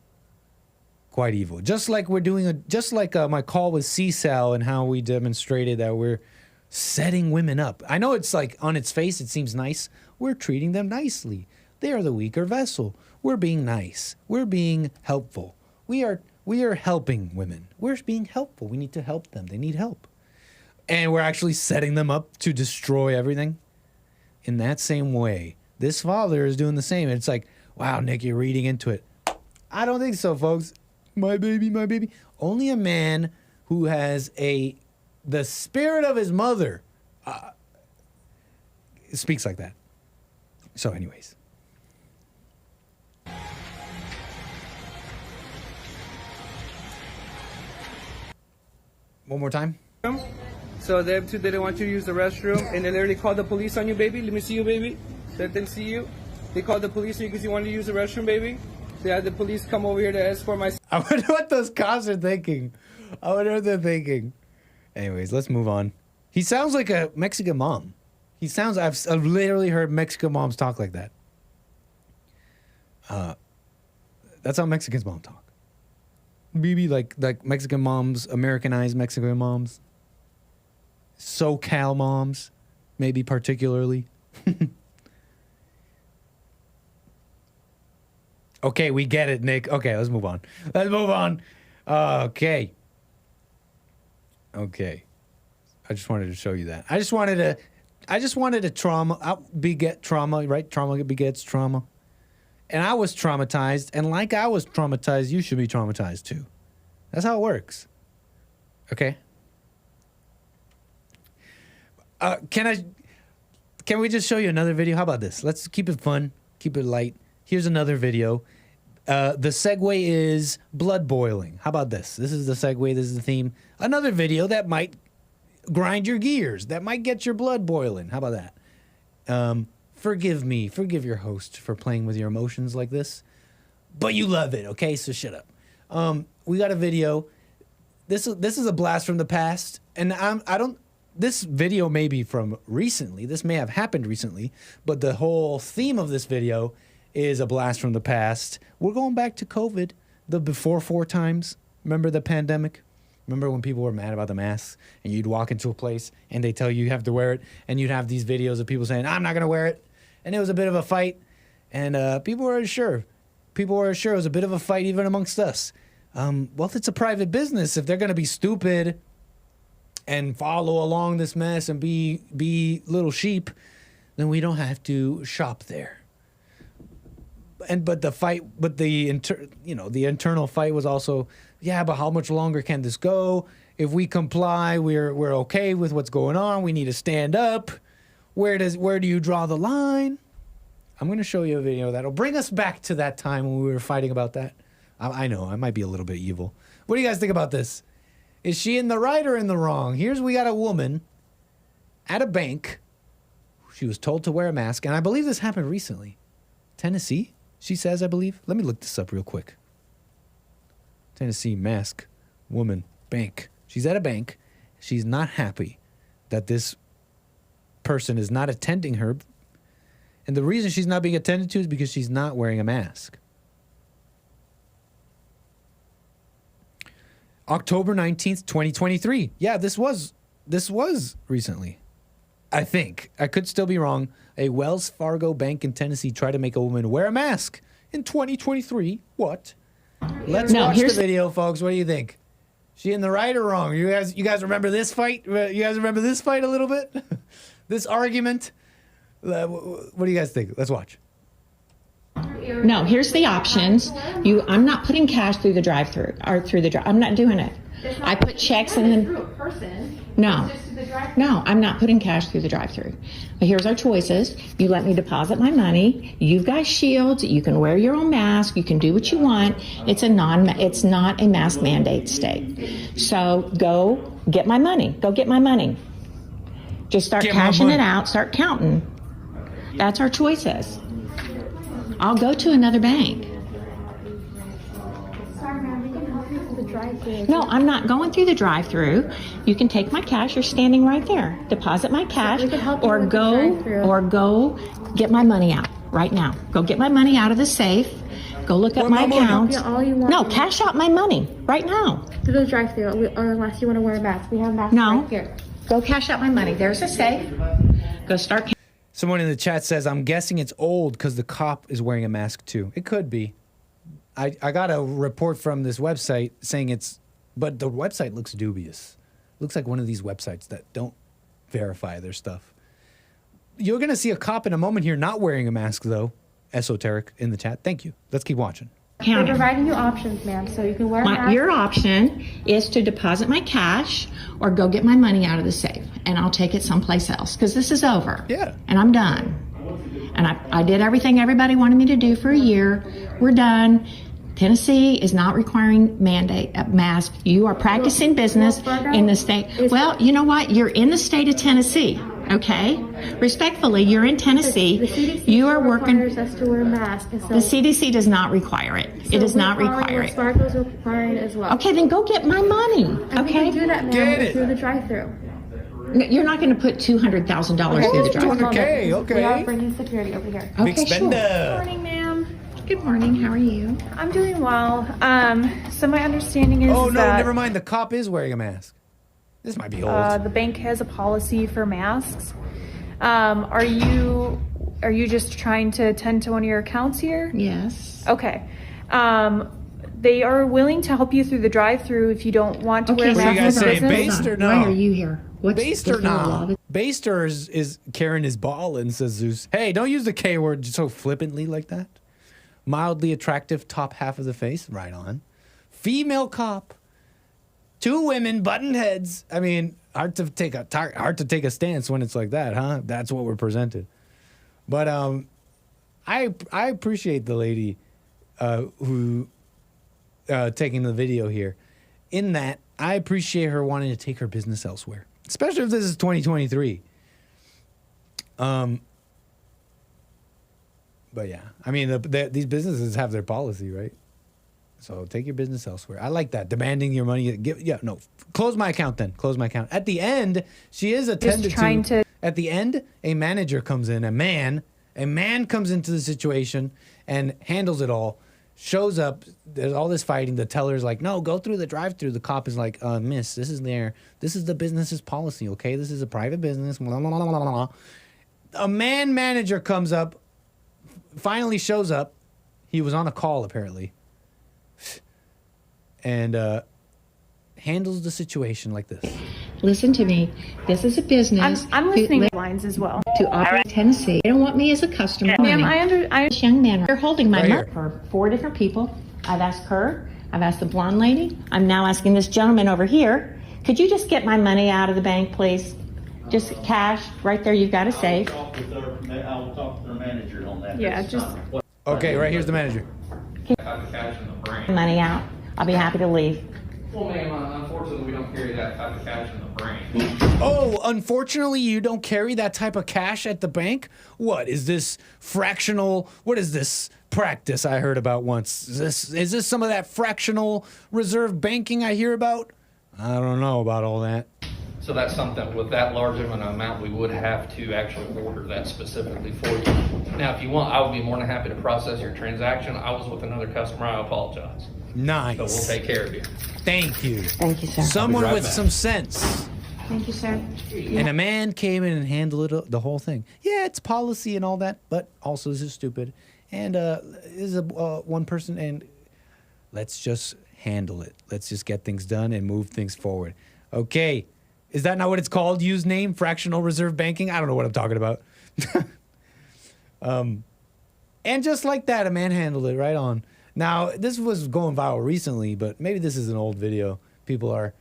Quite evil. Just like we're doing my call with 𝒐𝒊𝒂𝒎 and how we demonstrated that we're setting women up. I know it's like on its face it seems nice. We're treating them nicely. They are the weaker vessel. We're being nice. We're being helpful. We are helping women. We're being helpful. We need to help them. They need help. And we're actually setting them up to destroy everything. In that same way, this father is doing the same. It's like, wow, Nick, you're reading into it. I don't think so, folks. My baby, my baby. Only a man who has the spirit of his mother speaks like that. So anyways. One more time. So them two didn't want you to use the restroom, and they literally called the police on you, baby? Let me see you, baby. Let them see you. They called the police because you wanted to use the restroom, baby? They had the police come over here to escort my... I wonder what those cops are thinking. I wonder what they're thinking. Anyways, let's move on. He sounds like a Mexican mom. He sounds. I've literally heard Mexican moms talk like that. That's how Mexicans mom talk. Maybe like Mexican moms, Americanized Mexican moms. SoCal moms, maybe particularly. Okay, we get it, Nick. Okay, let's move on. Okay. I just wanted to show you that. I just wanted to beget trauma, right? Trauma begets trauma. And I was traumatized, and like I was traumatized, you should be traumatized too. That's how it works. Okay? Can we just show you another video? How about this? Let's keep it fun, keep it light. Here's another video. The segue is blood boiling. How about this? This is the segue, this is the theme. Another video that might grind your gears, that might get your blood boiling. How about that? Forgive me, forgive your host for playing with your emotions like this, but you love it, okay? So shut up. We got a video. This is a blast from the past, and this video may be from recently. This may have happened recently, but the whole theme of this video is a blast from the past. We're going back to COVID, the before 4 times. Remember the pandemic? Remember when people were mad about the masks and you'd walk into a place and they tell you have to wear it, and you'd have these videos of people saying, I'm not going to wear it. And it was a bit of a fight, and people were unsure. People were unsure. It was a bit of a fight even amongst us. Well, it's a private business. If they're going to be stupid and follow along this mess and be little sheep, then we don't have to shop there. But the internal fight was also, yeah, but how much longer can this go? If we comply, we're okay with what's going on. We need to stand up. Where do you draw the line? I'm going to show you a video that'll bring us back to that time when we were fighting about that. I know, I might be a little bit evil. What do you guys think about this? Is she in the right or in the wrong? We got a woman at a bank. She was told to wear a mask, and I believe this happened recently. Tennessee, she says, I believe. Let me look this up real quick. Tennessee, mask, woman, bank. She's at a bank. She's not happy that this person is not attending her. And the reason she's not being attended to is because she's not wearing a mask. October 19th, 2023. Yeah, this was recently. I think. I could still be wrong. A Wells Fargo bank in Tennessee tried to make a woman wear a mask in 2023. What? Let's watch the video, folks. What do you think? She in the right or wrong? You guys remember this fight? You guys remember this fight a little bit? This argument? What do you guys think? Let's watch. No, here's the options. I'm not putting cash through the drive-through or through the drive. I'm not doing it. I put checks in the. No, I'm not putting cash through the drive-through. But here's our choices. You let me deposit my money. You've got shields. You can wear your own mask. You can do what you want. It's not a mask mandate state. So go get my money. Go get my money. Just start cashing it out. Start counting. That's our choices. I'll go to another bank. Sorry, ma'am, we can help you through the drive-thru. No, I'm not going through the drive-through. You can take my cash. You're standing right there. Deposit my cash, or go get my money out right now. Go get my money out of the safe. Go look at my account. No, cash out my money right now. To the drive-thru, or unless you want to wear a mask. We have masks right here. Go cash out my money. There's a safe. Go start. Someone in the chat says, I'm guessing it's old because the cop is wearing a mask too. It could be. I got a report from this website saying but the website looks dubious. Looks like one of these websites that don't verify their stuff. You're going to see a cop in a moment here not wearing a mask though. Esoteric in the chat. Thank you. Let's keep watching. We're providing you options, ma'am, so you can wear a mask. Your option is to deposit my cash or go get my money out of the safe, and I'll take it someplace else because this is over. Yeah. And I'm done. And I did everything everybody wanted me to do for a year. We're done. Tennessee is not requiring a mask. You are practicing business in the state. Well, you know what? You're in the state of Tennessee, okay? Respectfully, you're in Tennessee. The CDC you are working. Us to wear a mask. So the CDC does not require it. It does not require it. Fargo's requiring it as well. Okay, then go get my money. Okay. We can do that, ma'am, through the drive-thru. No, you're not going to put $200,000 through the drive. 200K, okay. We are bringing security over here. Big Okay, sure. spender. Good morning, ma'am. Good morning. How are you? I'm doing well. So my understanding is Oh, no, that never mind. The cop is wearing a mask. This might be old. the bank has a policy for masks. Are you just trying to attend to one of your accounts here? Yes. Okay. They are willing to help you through the drive-through if you don't want to wear What masks. do you guys in say? business. Based or no? Why are you here? What's Based or not? Based or is Karen is ballin', says Zeus. Hey, don't use the K word so flippantly like that. Mildly attractive top half of the face. Right on. Female cop. 2 women button heads. I mean, hard to take a stance when it's like that, huh? That's what we're presented. But I appreciate the lady who taking the video here. In that, I appreciate her wanting to take her business elsewhere, especially if this is 2023. But yeah, I mean, these businesses have their policy, right? So take your business elsewhere. I like that. Demanding your money. Close my account then. Close my account. At the end, she is attended to. At the end, a manager comes in. A man comes into the situation and handles it all. Shows up. There's all this fighting. The teller's like, no, go through the drive-through. The cop is like, miss, this is the business's policy, okay? This is a private business. Blah, blah, blah, blah, blah. A manager comes up, finally shows up. He was on a call, apparently. And handles the situation like this. Listen to me. This is a business. I'm listening to lines as well. To operate in Tennessee. They don't want me as a customer. Ma'am, This young man, they're holding my Right money here. for 4 different people. I've asked her. I've asked the blonde lady. I'm now asking this gentleman over here. Could you just get my money out of the bank, please? Just cash right there. You've got a safe. I will talk to their manager on that. Yeah, just. Okay, right here's the manager. Money out. I'll be happy to leave. Well, ma'am, unfortunately, we don't carry that type of cash in the bank. Oh, unfortunately, you don't carry that type of cash at the bank? What is this fractional? What is this practice I heard about once? Is this some of that fractional reserve banking I hear about? I don't know about all that. So that's something with that large of an amount, we would have to actually order that specifically for you. Now, if you want, I would be more than happy to process your transaction. I was with another customer. I apologize. Nice. So we'll take care of you. Thank you. Thank you, sir. Someone right with back. some sense. Thank you, sir. And a man came in and handled the whole thing. Yeah, it's policy and all that, but also this is stupid. And this is one person, and let's just handle it. Let's just get things done and move things forward. Okay. Is that not what it's called? Use name, fractional reserve banking? I don't know what I'm talking about. And just like that, a man handled it right on. Now, this was going viral recently, but maybe this is an old video. People are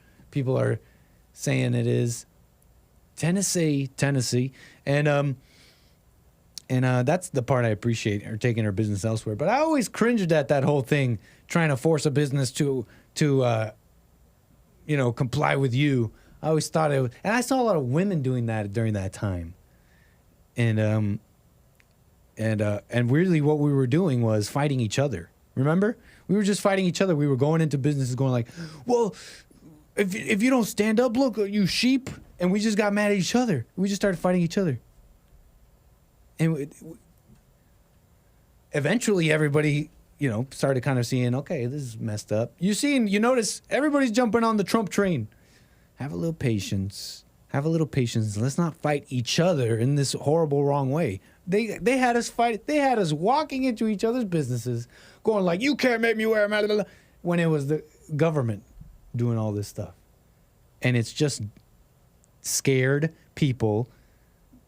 saying it is. Tennessee. And that's the part I appreciate, her taking her business elsewhere. But I always cringed at that whole thing, trying to force a business to comply with you. I always thought it was, and I saw a lot of women doing that during that time. And weirdly, what we were doing was fighting each other. Remember? We were just fighting each other. We were going into businesses going like, well, if you don't stand up, look, you sheep. And we just got mad at each other. We just started fighting each other. And eventually everybody, started kind of seeing, okay, this is messed up. You notice everybody's jumping on the Trump train. Have a little patience. Let's not fight each other in this horrible, wrong way. They had us fight. They had us walking into each other's businesses, going like, you can't make me wear a mask, when it was the government doing all this stuff. And it's just scared people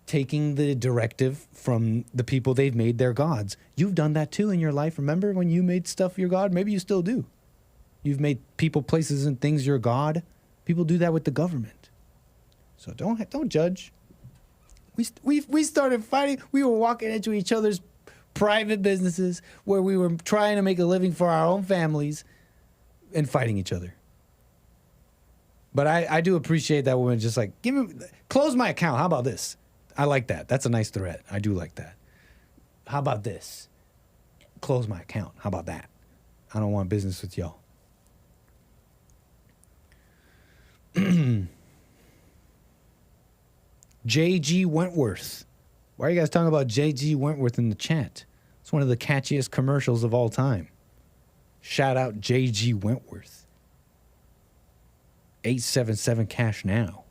taking the directive from the people they've made their gods. You've done that too in your life. Remember when you made stuff your god? Maybe you still do. You've made people, places, and things your god. People do that with the government. So don't judge. We started fighting. We were walking into each other's private businesses where we were trying to make a living for our own families and fighting each other. But I do appreciate that woman just like, close my account. How about this? I like that. That's a nice threat. I do like that. How about this? Close my account. How about that? I don't want business with y'all. J.G. Wentworth. Why are you guys talking about J.G. Wentworth in the chat? It's one of the catchiest commercials of all time. Shout out J.G. Wentworth. 877 cash now.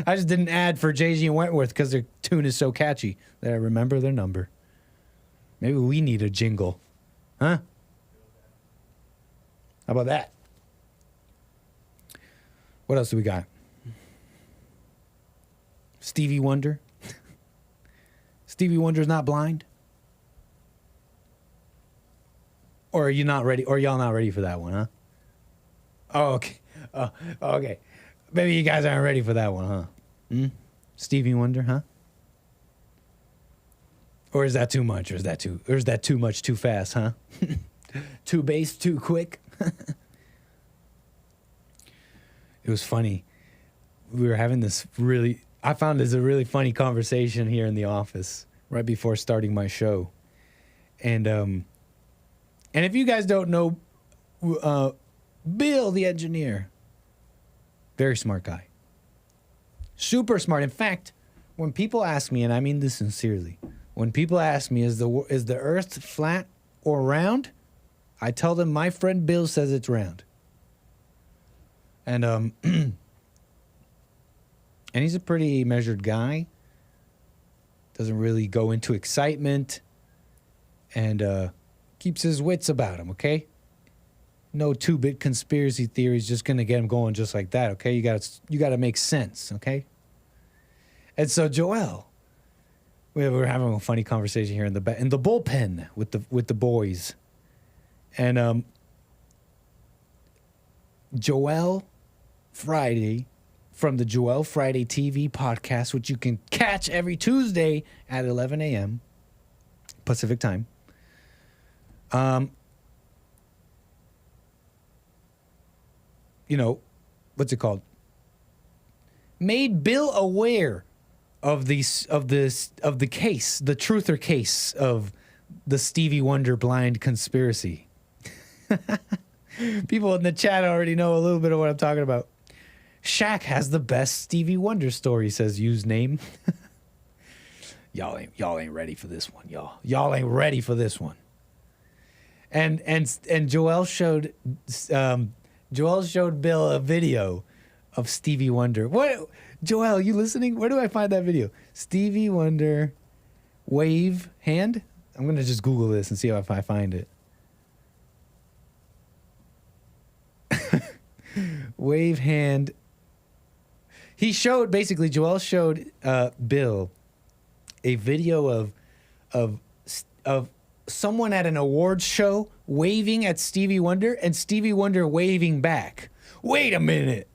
I just didn't add for J.G. Wentworth because their tune is so catchy that I remember their number. Maybe we need a jingle. Huh? How about that? What else do we got? Stevie Wonder. Stevie Wonder's not blind? Or are you not ready? Or y'all not ready for that one, huh? Oh, okay. Oh, okay. Maybe you guys aren't ready for that one, huh? Stevie Wonder, huh? Or is that too much? Or is that too much too fast, huh? Too bass, too quick? It was funny. We were having this I found this a really funny conversation here in the office right before starting my show. And if you guys don't know Bill, the engineer, very smart guy. Super smart. In fact, when people ask me, and I mean this sincerely, when people ask me, is the earth flat or round? I tell them my friend Bill says it's round. And and he's a pretty measured guy. Doesn't really go into excitement. And keeps his wits about him, okay? No 2-bit conspiracy theories just gonna get him going just like that, okay? You gotta make sense, okay? And so Joel, we were having a funny conversation here in the bullpen with the boys, and Joel Friday from the Joel Friday TV podcast, which you can catch every Tuesday at 11 a.m. Pacific time. You know, what's it called? Made Bill aware of the case, the truther case of the Stevie Wonder blind conspiracy. People in the chat already know a little bit of what I'm talking about. Shaq has the best Stevie Wonder story, says username. Y'all ain't ready for this one, y'all. Y'all ain't ready for this one. And Joel showed Bill a video of Stevie Wonder. What, Joel, you listening? Where do I find that video? Stevie Wonder wave hand? I'm gonna just Google this and see if I find it. Wave hand. He showed, basically, Joel showed Bill a video of someone at an awards show waving at Stevie Wonder and Stevie Wonder waving back. Wait a minute.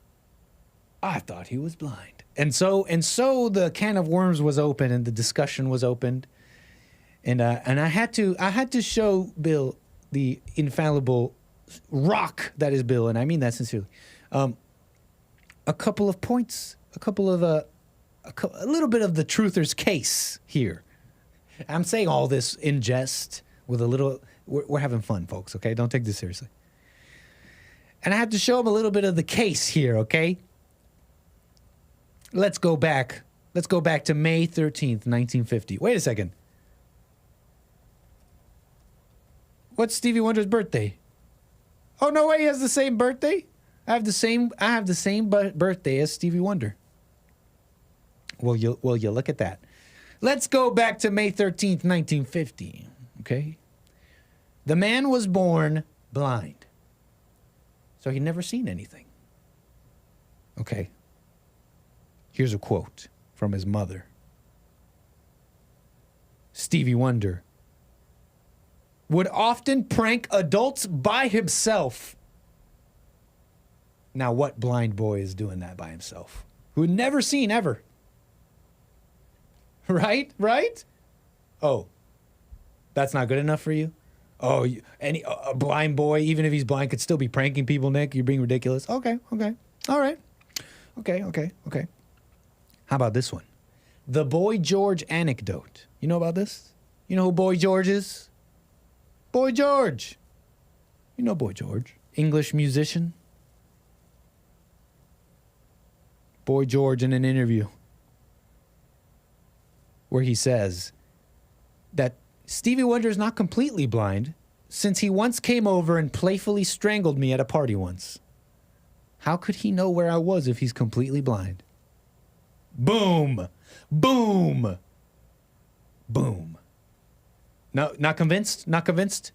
I thought he was blind. And so the can of worms was open and the discussion was opened. And I had to show Bill the infallible rock that is Bill, and I mean that sincerely. A couple of points, a little bit of the truther's case here. I'm saying all this in jest with a little. We're having fun, folks. Okay, don't take this seriously. And I had to show him a little bit of the case here. Okay. Let's go back to May 13th, 1950. Wait a second. What's Stevie Wonder's birthday? Oh no way, he has the same birthday? I have the same birthday as Stevie Wonder. Well, you look at that. Let's go back to May 13th, 1950. Okay? The man was born blind. So he'd never seen anything. Okay. Here's a quote from his mother. Stevie Wonder would often prank adults by himself. Now, what blind boy is doing that by himself? Who had never seen ever. Right? Oh, that's not good enough for you? Oh, a blind boy, even if he's blind, could still be pranking people, Nick? You're being ridiculous. Okay. All right. Okay. How about this one? The Boy George anecdote. You know about this? You know who Boy George is? Boy George. You know Boy George. English musician. Boy George in an interview. where he says that Stevie Wonder is not completely blind since he once came over and playfully strangled me at a party once. How could he know where I was if he's completely blind? Boom. Boom. Boom. No, not convinced? Not convinced?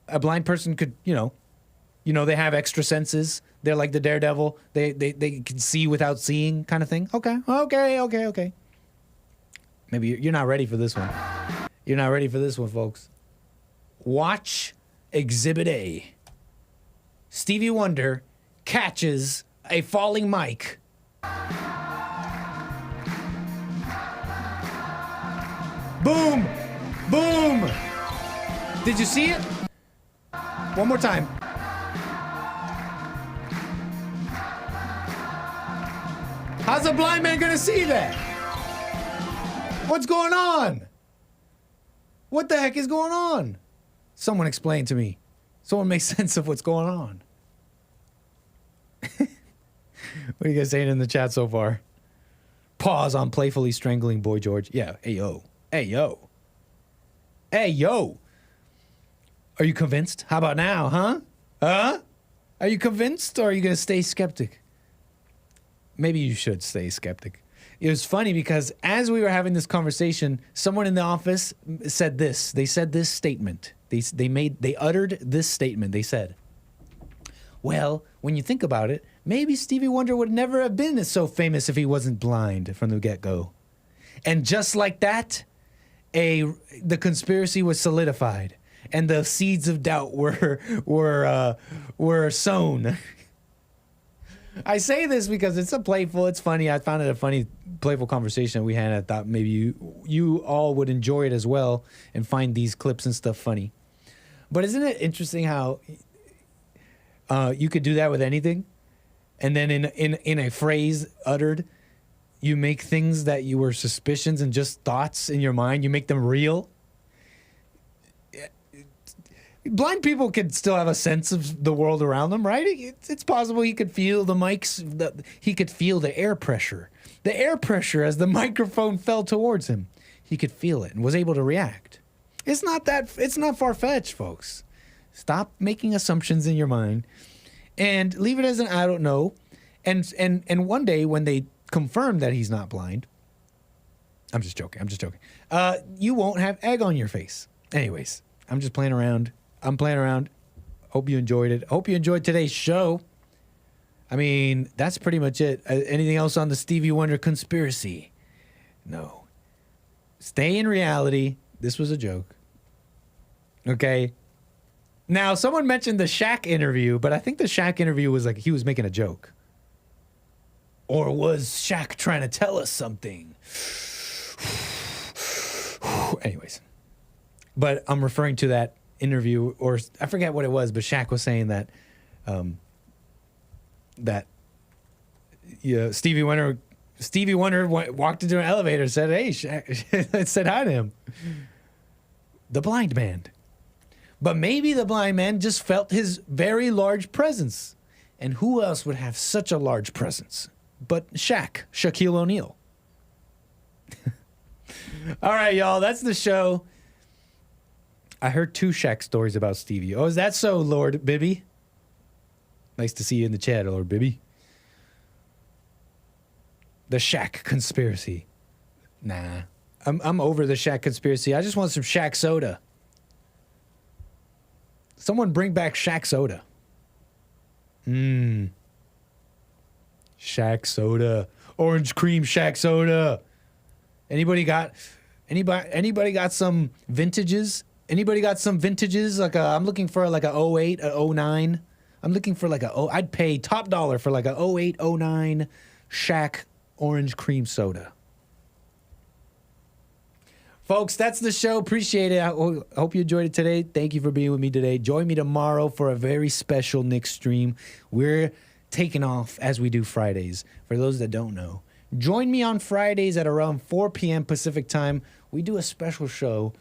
A blind person could, they have extra senses. They're like the Daredevil. They can see without seeing kind of thing. Okay. Maybe you're not ready for this one. You're not ready for this one, folks. Watch Exhibit A. Stevie Wonder catches a falling mic. Boom! Boom! Did you see it? One more time. How's a blind man gonna see that? What's going on? What the heck is going on? Someone explain to me. Someone make sense of what's going on. What are you guys saying in the chat so far? Pause on playfully strangling Boy George. Yeah, hey yo. Hey yo. Hey yo. Are you convinced? How about now, huh? Huh? Are you convinced or are you gonna stay skeptic? Maybe you should stay skeptic. It was funny because as we were having this conversation, someone in the office said this. They said this statement. They uttered this statement. They said, well, when you think about it, maybe Stevie Wonder would never have been so famous if he wasn't blind from the get-go. And just like that, the conspiracy was solidified and the seeds of doubt were sown. I say this because it's funny. I found it a funny, playful conversation we had. I thought maybe you all would enjoy it as well and find these clips and stuff funny. But isn't it interesting how you could do that with anything? And then in a phrase uttered, you make things that you were suspicions and just thoughts in your mind, you make them real. Blind people could still have a sense of the world around them, right? It's possible he could feel the mics, he could feel the air pressure. The air pressure as the microphone fell towards him. He could feel it and was able to react. It's not far-fetched, folks. Stop making assumptions in your mind and leave it as an I don't know. And one day when they confirm that he's not blind, I'm just joking. You won't have egg on your face. Anyways, I'm just playing around. I'm playing around. Hope you enjoyed it. Hope you enjoyed today's show. I mean, that's pretty much it. Anything else on the Stevie Wonder conspiracy? No. Stay in reality. This was a joke. Okay? Now, someone mentioned the Shaq interview, but I think the Shaq interview was like he was making a joke. Or was Shaq trying to tell us something? Anyways. But I'm referring to that interview, or I forget what it was, but Shaq was saying that Stevie Wonder walked into an elevator and said, hey, Shaq, said hi to him. The blind man. But maybe the blind man just felt his very large presence. And who else would have such a large presence but Shaquille O'Neal? All right, y'all, that's the show. I heard 2 Shaq stories about Stevie. Oh, is that so, Lord Bibby? Nice to see you in the chat, Lord Bibby. The Shaq conspiracy. Nah, I'm over the Shaq conspiracy. I just want some Shaq soda. Someone bring back Shaq soda. Shaq soda. Orange cream Shaq soda. Anybody got some vintages? Anybody got some vintages? I'm looking for like a 08, a 09. I'm looking for I'd pay top dollar for like a 08, 09 Shaq orange cream soda. Folks, that's the show. Appreciate it. I hope you enjoyed it today. Thank you for being with me today. Join me tomorrow for a very special Nick stream. We're taking off as we do Fridays. For those that don't know, join me on Fridays at around 4 p.m. Pacific time. We do a special show.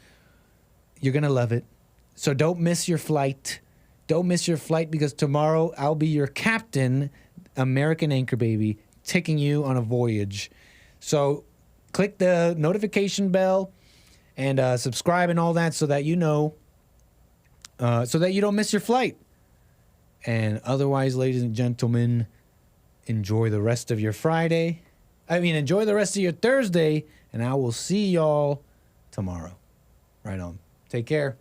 You're going to love it. So don't miss your flight. Don't miss your flight because tomorrow I'll be your captain, American Anchor Baby, taking you on a voyage. So click the notification bell and subscribe and all that so that you know, so that you don't miss your flight. And otherwise, ladies and gentlemen, enjoy the rest of your Friday. Enjoy the rest of your Thursday, and I will see y'all tomorrow. Right on. Take care.